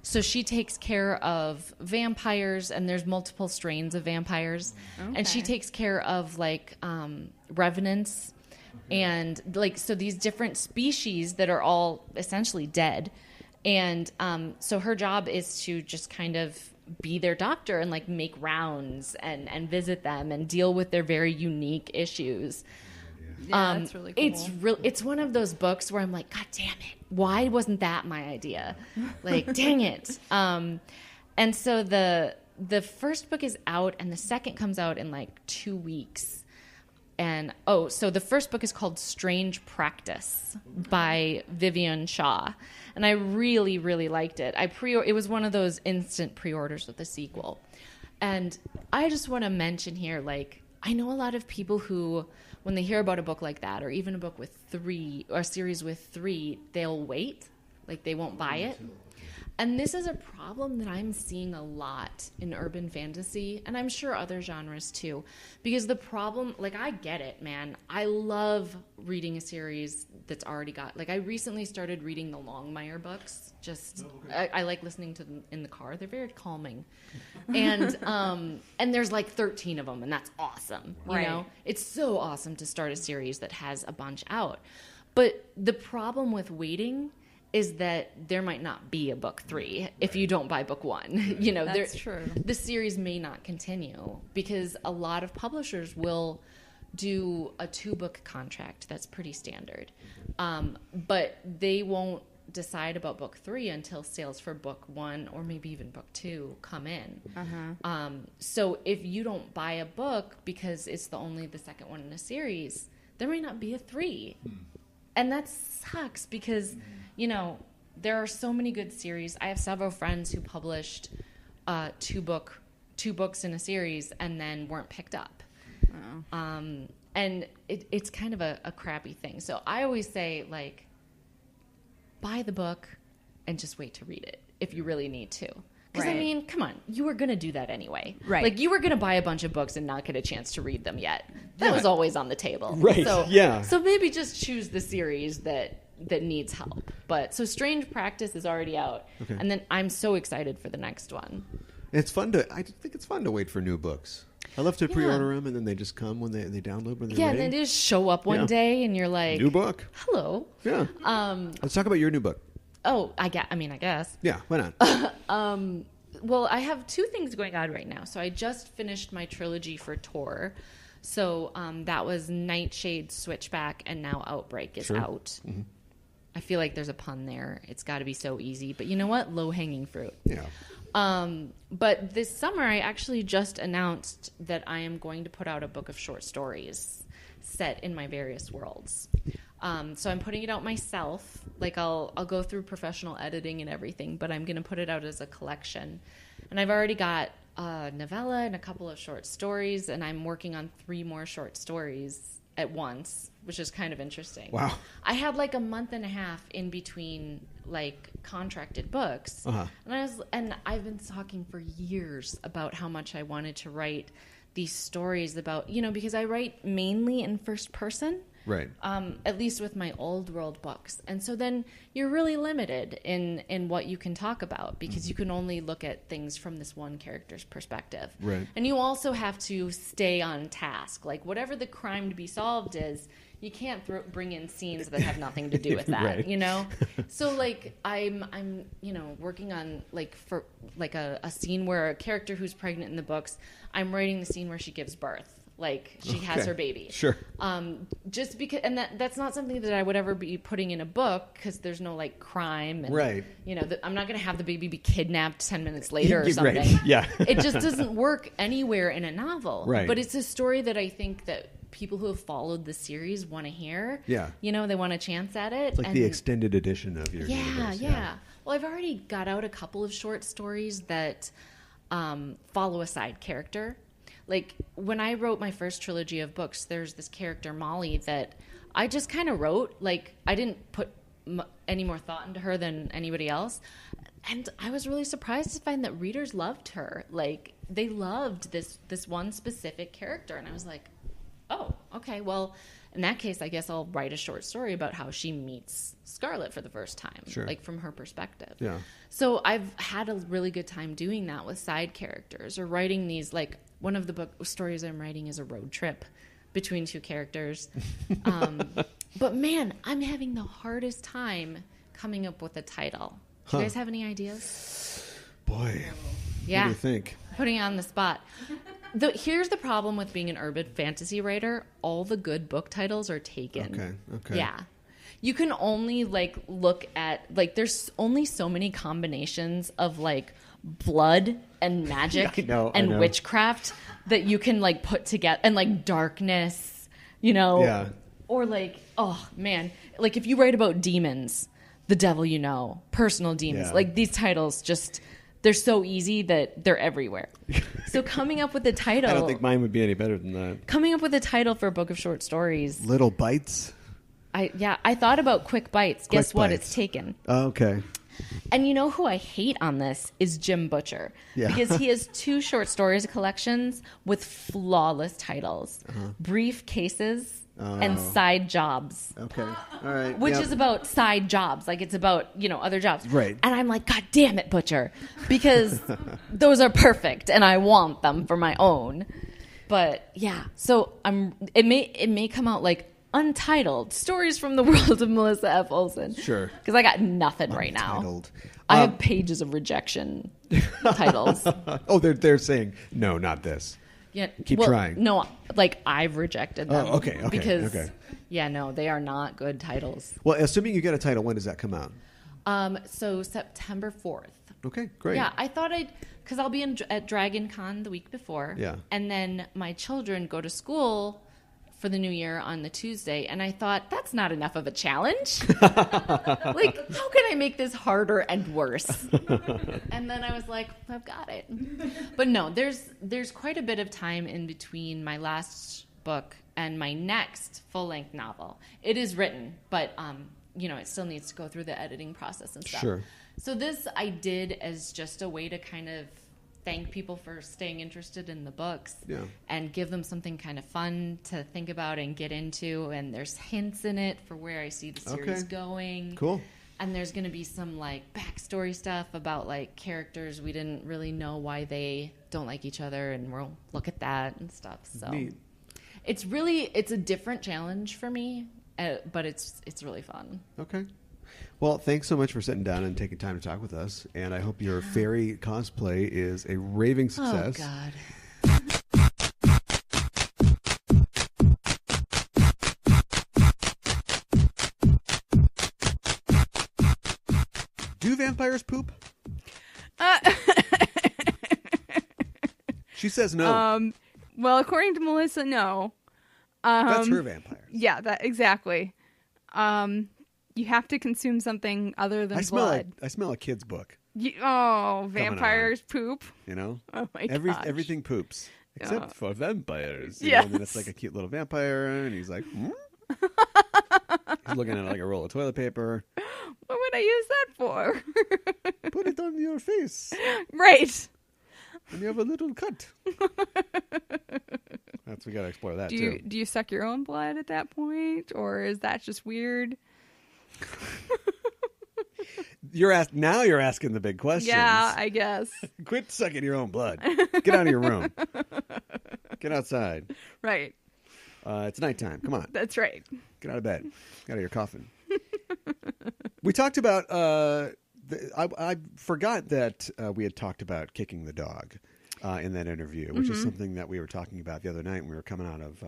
So she takes care of vampires, and there's multiple strains of vampires. Okay. And she takes care of, like, revenants and, like, so these different species that are all essentially dead. And so her job is to just kind of be their doctor and, like, make rounds and visit them and deal with their very unique issues. Yeah, that's really cool. It's one of those books where I'm like, God damn it, why wasn't that my idea? Like, dang it. And so the first book is out, and the second comes out in, like, 2 weeks. And so the first book is called Strange Practice by Vivian Shaw, and I really, really liked it. It was one of those instant pre-orders with the sequel, and I just want to mention here, like, I know a lot of people who, when they hear about a book like that, or even a book with 3, or a series with 3, they'll wait. Like, they won't buy it. And this is a problem that I'm seeing a lot in urban fantasy, and I'm sure other genres too. Because the problem, like, I get it, man. I love reading a series that's already got, like, I recently started reading the Longmire books. I like listening to them in the car. They're very calming. And there's like 13 of them, and that's awesome. You know? It's so awesome to start a series that has a bunch out. But the problem with waiting is that there might not be a book 3 if you don't buy book 1. You know, that's true. The series may not continue because a lot of publishers will do a 2-book contract. That's pretty standard. But they won't decide about book 3 until sales for book 1 or maybe even book 2 come in. So if you don't buy a book because it's the second one in a series, there may not be a 3. And that sucks because, you know, there are so many good series. I have several friends who published 2 books in a series and then weren't picked up. And it's kind of a crappy thing. So I always say, like, buy the book and just wait to read it if you really need to. Because, I mean, come on, you were going to do that anyway. Right. Like, you were going to buy a bunch of books and not get a chance to read them yet. That was always on the table. Right, So maybe just choose the series that needs help. But, so Strange Practice is already out. Okay. And then I'm so excited for the next one. I think it's fun to wait for new books. I love to pre-order them, and then they just come when they download when they're Yeah, ready. and they just show up one day, and you're like, new book. Hello. Yeah. Let's talk about your new book. Oh, I guess. Yeah, why not? Well, I have two things going on right now. So I just finished my trilogy for Tor. So that was Nightshades, Switchback, and now Outbreak is out. Mm-hmm. I feel like there's a pun there. It's got to be so easy. But you know what? Low-hanging fruit. Yeah. But this summer, I actually just announced that I am going to put out a book of short stories set in my various worlds. So I'm putting it out myself. Like I'll go through professional editing and everything, but I'm going to put it out as a collection. And I've already got a novella and a couple of short stories, and I'm working on 3 more short stories at once, which is kind of interesting. Wow. I had like a month and a half in between like contracted books. Uh-huh. And I've been talking for years about how much I wanted to write these stories about, because I write mainly in first person. Right. At least with my old world books. And so then you're really limited in what you can talk about because you can only look at things from this one character's perspective. Right. And you also have to stay on task. Like whatever the crime to be solved is, you can't bring in scenes that have nothing to do with that, right. So like I'm working on like for like a scene where a character who's pregnant in the books, I'm writing the scene where she gives birth. Like she has her baby. Sure. Just because, and that's not something that I would ever be putting in a book because there's no like crime. And, right. I'm not going to have the baby be kidnapped 10 minutes later or something. Right. Yeah. It just doesn't work anywhere in a novel. Right. But it's a story that I think that people who have followed the series want to hear. Yeah. They want a chance at it. It's like the extended edition of your universe. Yeah. Well, I've already got out a couple of short stories that follow a side character. Like, when I wrote my first trilogy of books, there's this character, Molly, that I just kind of wrote. Like, I didn't put any more thought into her than anybody else. And I was really surprised to find that readers loved her. Like, they loved this one specific character. And I was like, oh, okay, well, in that case, I guess I'll write a short story about how she meets Scarlet for the first time. Sure. Like, from her perspective. Yeah. So I've had a really good time doing that with side characters or writing these, like, one of the book stories I'm writing is a road trip between 2 characters. But man, I'm having the hardest time coming up with a title. Do you guys have any ideas? Boy. Yeah. What do you think? Putting you on the spot. Here's the problem with being an urban fantasy writer. All the good book titles are taken. Okay. Yeah. You can only look at there's only so many combinations of blood and magic I know. witchcraft that you can put together, and darkness, Yeah. Or oh man, if you write about demons, the devil, personal demons, Yeah. these titles they're so easy that they're everywhere. So coming up with a title, I don't think mine would be any better than that. Coming up with a title for a book of short stories. Little Bites? I thought about Quick Bites. Guess what? It's taken. Oh, okay. And you know who I hate on this is Jim Butcher. Yeah. Because he has 2 short stories collections with flawless titles. Brief Cases and Side Jobs. Okay. All right. Which is about side jobs. It's about, other jobs. Right. And I'm like, God damn it, Butcher. Because those are perfect and I want them for my own. But yeah, so it may come out Untitled Stories from the World of Melissa F. Olson. Sure. Because I got nothing right now. Untitled. I have pages of rejection titles. Oh, they're saying no, not this. Yeah, Keep trying. No, I've rejected them. Oh, okay. Because okay. yeah, no, they are not good titles. Well, assuming you get a title, when does that come out? So September 4th. Okay, great. Yeah, I thought because I'll be at Dragon Con the week before. Yeah. And then my children go to school for the new year on the Tuesday, and I thought that's not enough of a challenge. How can I make this harder and worse? And then I was like, I've got it. But no, there's quite a bit of time in between my last book and my next full-length novel. It is written, but it still needs to go through the editing process and stuff. Sure. So this I did as just a way to kind of thank people for staying interested in the books and give them something kind of fun to think about and get into. And there's hints in it for where I see the series going. Cool. And there's going to be some like backstory stuff about like characters we didn't really know why they don't like each other, and we'll look at that and stuff. So Neat. it's a different challenge for me, but it's really fun. Okay. Well, thanks so much for sitting down and taking time to talk with us. And I hope your fairy cosplay is a raving success. Oh, God. Do vampires poop? She says no. Well, according to Melissa, no. That's her vampires. Yeah, that exactly. You have to consume something other than blood. I smell a kid's book. Vampires poop. You know? Oh my gosh. Everything poops. Except for vampires. You Yes. know? And then it's like a cute little vampire, and he's like, he's looking at it like a roll of toilet paper. What would I use that for? Put it on your face. Right. And you have a little cut. We got to explore that, too. Do you suck your own blood at that point? Or is that just weird? Now you're asking the big questions. Yeah, I guess. Quit sucking your own blood. Get out of your room. Get outside. Right. It's nighttime. Come on. That's right. Get out of bed. Get out of your coffin. We talked about... I forgot that we had talked about kicking the dog in that interview, which is something that we were talking about the other night when we were coming out of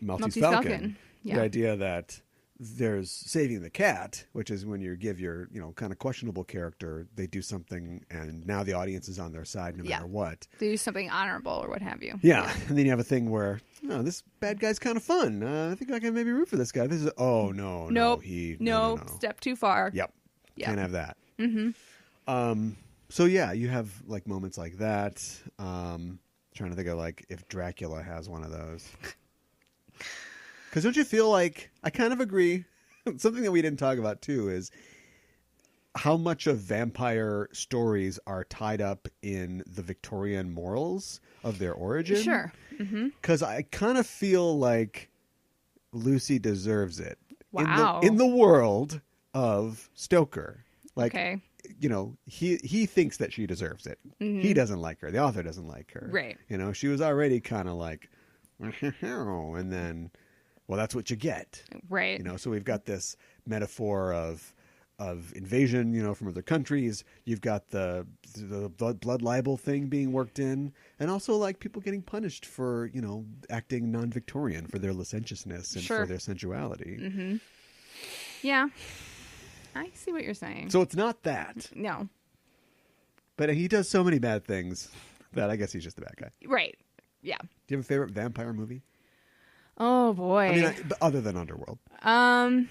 Maltese Falcon. Yeah. The idea that there's saving the cat, which is when you give your kind of questionable character, they do something, and now the audience is on their side no matter what. They do something honorable or what have you. Yeah, and then you have a thing where this bad guy's kind of fun. I think I can maybe root for this guy. This is Nope. no. Step too far. Yep. Can't have that. Mm-hmm. So yeah, you have like moments like that. Trying to think of like if Dracula has one of those. Because don't you feel like, I kind of agree, something that we didn't talk about too is how much of vampire stories are tied up in the Victorian morals of their origin. Sure. Mm-hmm. Because I kind of feel like Lucy deserves it. Wow. In the world of Stoker. Like, okay. He thinks that she deserves it. Mm-hmm. He doesn't like her. The author doesn't like her. Right. She was already kind of like, and then, well, that's what you get. Right. So we've got this metaphor of invasion, from other countries. You've got the blood libel thing being worked in, and also like people getting punished for, acting non-Victorian for their licentiousness and for their sensuality. Mm-hmm. Yeah. I see what you're saying. So it's not that. No. But he does so many bad things that I guess he's just a bad guy. Right. Yeah. Do you have a favorite vampire movie? Oh, boy. I mean, other than Underworld. I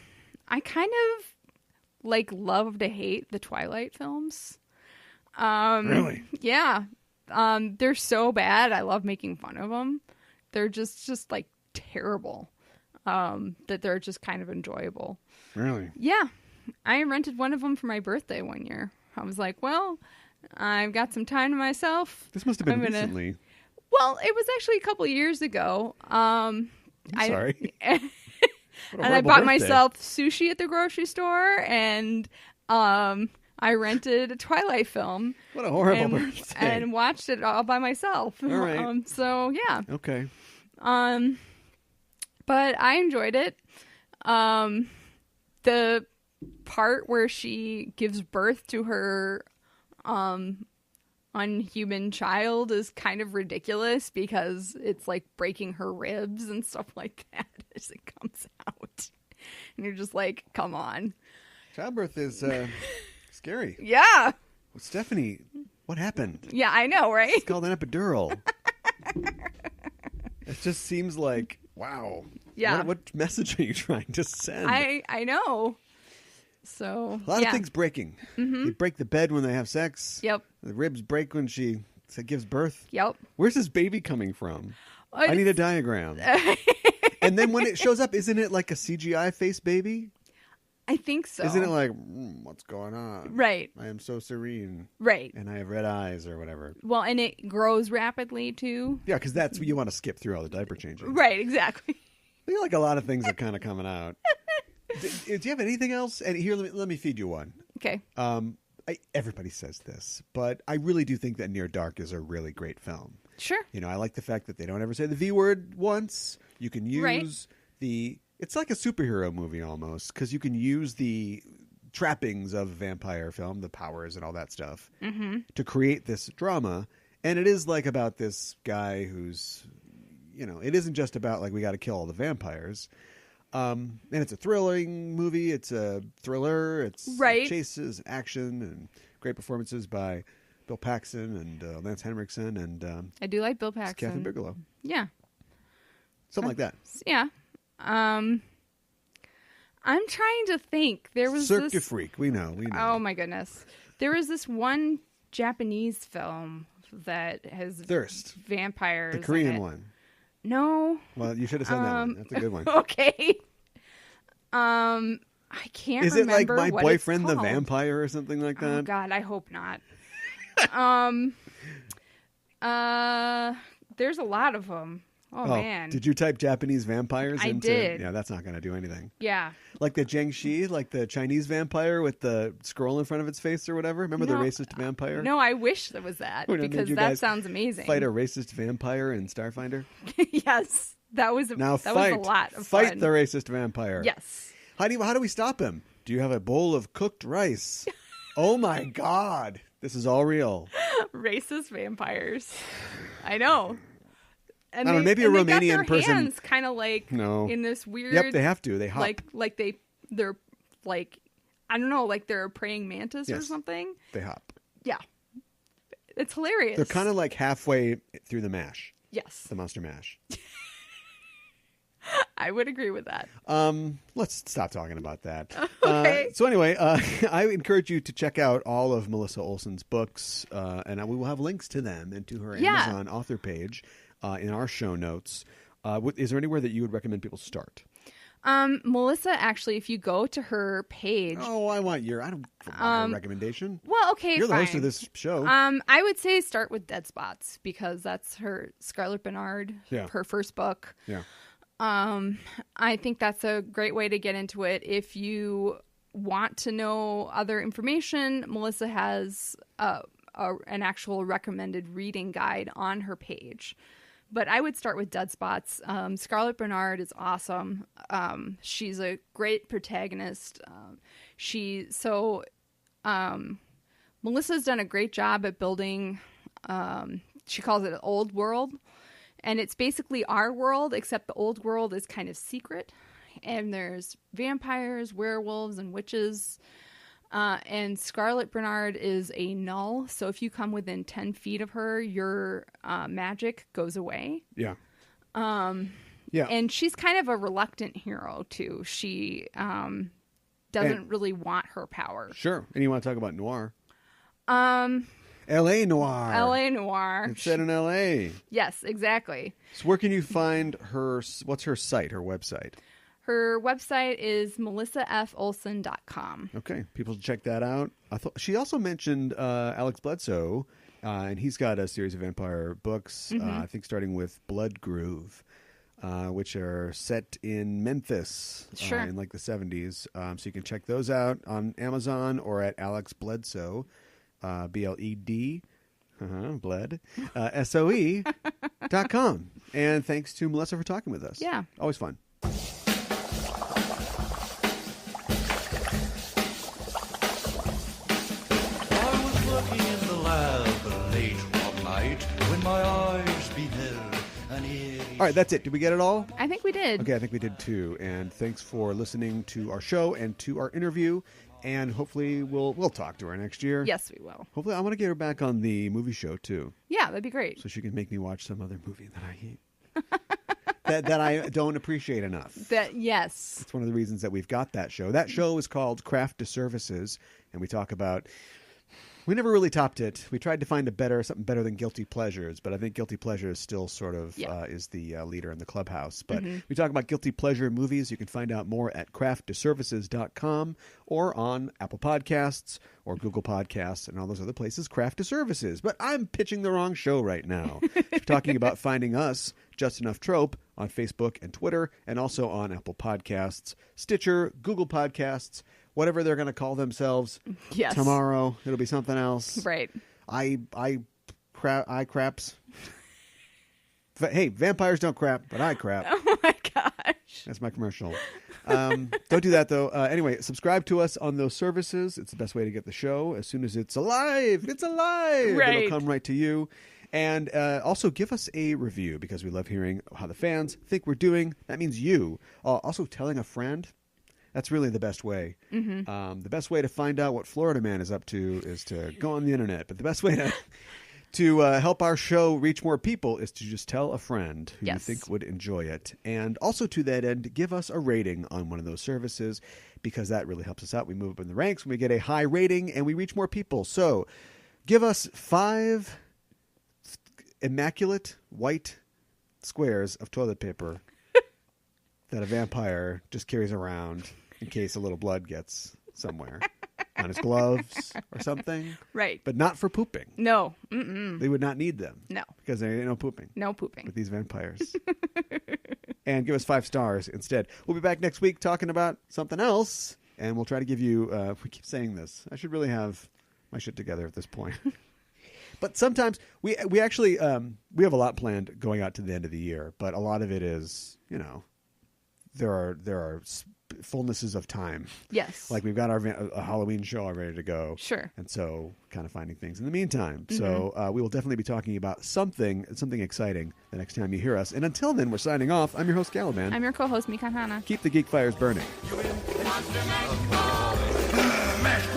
kind of love to hate the Twilight films. Really? Yeah. They're so bad. I love making fun of them. They're just terrible. That they're just kind of enjoyable. Really? Yeah. I rented one of them for my birthday one year. I was like, well, I've got some time to myself. This must have been recently. Well, it was actually a couple years ago. I'm sorry. And I bought myself sushi at the grocery store, and I rented a Twilight film. What a horrible birthday. And watched it all by myself. All right. So, yeah. Okay. But I enjoyed it. The part where she gives birth to her unhuman child is kind of ridiculous because it's like breaking her ribs and stuff like that as it comes out. And you're just like, come on. Childbirth is scary. Yeah. Well, Stephanie, what happened? Yeah, I know, right? It's called an epidural. It just seems like, wow. Yeah. What message are you trying to send? I know. So a lot of things breaking. Mm-hmm. They break the bed when they have sex. Yep. The ribs break when she gives birth. Yep. Where's this baby coming from? I need a diagram. And then when it shows up, isn't it like a CGI face baby? I think so. Isn't it like, what's going on? Right. I am so serene. Right. And I have red eyes or whatever. Well, and it grows rapidly too. Yeah, because that's what you want to skip through all the diaper changing. Right, exactly. I feel like a lot of things are kind of coming out. Do you have anything else? And here, let me feed you one. Okay. Everybody says this, but I really do think that Near Dark is a really great film. Sure. I like the fact that they don't ever say the V word once. You can use it's like a superhero movie almost, because you can use the trappings of a vampire film, the powers and all that stuff, to create this drama. And it is like about this guy who's, it isn't just about like we got to kill all the vampires. And it's a thrilling movie. It's a thriller. It's chases, action, and great performances by Bill Paxton and Lance Henriksen. And I do like Bill Paxton. Catherine Bigelow. Yeah. Something like that. Yeah. I'm trying to think. There was Cirque du Freak. We know. Oh my goodness. There was this one Japanese film that has Thirst. Vampires. The Korean in it. one. No. Well, you should have said that one. That's a good one. Okay. I can't Is it like remember My what Boyfriend it's the called. Vampire or something like that? Oh God, I hope not. There's a lot of them. Oh man. Did you type Japanese vampires I into did. Yeah, that's not going to do anything. Yeah. Like the Jiangxi, like the Chinese vampire with the scroll in front of its face or whatever. Remember the racist vampire? No, I wish there was that because that sounds amazing. Fight a racist vampire in Starfinder? Yes. That was a lot of fun. Fight the racist vampire. Yes. How do we stop him? Do you have a bowl of cooked rice? Oh my God. This is all real. Racist vampires. I know. And I don't know, maybe a Romanian got their person. Hands kind of like in this weird. Yep, they have to. They hop. Like they're like, I don't know, like they're a praying mantis or something. They hop. Yeah, it's hilarious. They're kind of like halfway through the mash. Yes, the monster mash. I would agree with that. Let's stop talking about that. Okay. So anyway, I encourage you to check out all of Melissa Olson's books, and we will have links to them and to her Amazon author page in our show notes. Is there anywhere that you would recommend people start? Melissa, actually, if you go to her page. Oh, I don't want your recommendation. Well, okay, You're the fine. host of this show. I would say start with Dead Spots because that's her Scarlett Bernard, her first book. Yeah. I think that's a great way to get into it. If you want to know other information, Melissa has an actual recommended reading guide on her page. But I would start with Dead Spots. Scarlett Bernard is awesome. She's a great protagonist. Melissa's done a great job at building, she calls it an old world. And it's basically our world, except the old world is kind of secret. And there's vampires, werewolves, and witches. And Scarlett Bernard is a null. So if you come within 10 feet of her, your magic goes away. Yeah. Yeah. And she's kind of a reluctant hero, too. She doesn't really want her power. Sure. And you want to talk about noir? L.A. noir. L.A. noir. It's set in L.A. Yes, exactly. So where can you find her? What's her site, her website? Her website is melissafolson.com. Okay. People should check that out. She also mentioned Alex Bledsoe, and he's got a series of vampire books, I think starting with Blood Groove, which are set in Memphis in like the 70s. So you can check those out on Amazon or at Alex Bledsoe. BLED, bled, SOE.com. And thanks to Melissa for talking with us. Yeah. Always fun. I was working in the lab late one night when my eyes beheld an eerie... All right, that's it. Did we get it all? I think we did. Okay, I think we did too. And thanks for listening to our show and to our interview. And hopefully we'll talk to her next year. Yes, we will. Hopefully I want to get her back on the movie show too. Yeah, that'd be great. So she can make me watch some other movie that I hate. that I don't appreciate enough. Yes. It's one of the reasons that we've got that show. That show is called Craft to Services, and we talk about... We never really topped it. We tried to find something better than Guilty Pleasures, but I think Guilty Pleasures still sort of is the leader in the clubhouse. But we talk about guilty pleasure movies. You can find out more at crafttoservices.com or on Apple Podcasts or Google Podcasts and all those other places, Craft to Services. But I'm pitching the wrong show right now. We're talking about finding us. Just Enough Trope on Facebook and Twitter, and also on Apple Podcasts, Stitcher, Google Podcasts, whatever they're going to call themselves. Yes. Tomorrow it'll be something else. Right. Craps. Hey, vampires don't crap, but I crap. Oh my gosh. That's my commercial. Don't do that, though. Anyway, subscribe to us on those services. It's the best way to get the show. As soon as it's alive, Right. It'll come right to you. And also give us a review, because we love hearing how the fans think we're doing. That means you. Also telling a friend. That's really the best way. Mm-hmm. The best way to find out what Florida Man is up to is to go on the internet. But the best way to help our show reach more people is to just tell a friend who you think would enjoy it. And also to that end, give us a rating on one of those services, because that really helps us out. We move up in the ranks when we get a high rating and we reach more people. So give us 5 immaculate white squares of toilet paper that a vampire just carries around in case a little blood gets somewhere. On his gloves or something. Right. But not for pooping. No. Mm-mm. They would not need them. No. Because there ain't no pooping. No pooping. With these vampires. And give us 5 stars instead. We'll be back next week talking about something else. And we'll try to give you... we keep saying this. I should really have my shit together at this point. But sometimes we actually... we have a lot planned going out to the end of the year. But a lot of it is, there are fullnesses of time. Yes. Like we've got our a Halloween show all ready to go. Sure. And so kind of finding things in the meantime. Mm-hmm. So we will definitely be talking about something exciting the next time you hear us. And until then, we're signing off. I'm your host, Caliban. I'm your co-host, Mikan Hana. Keep the geek fires burning. Mash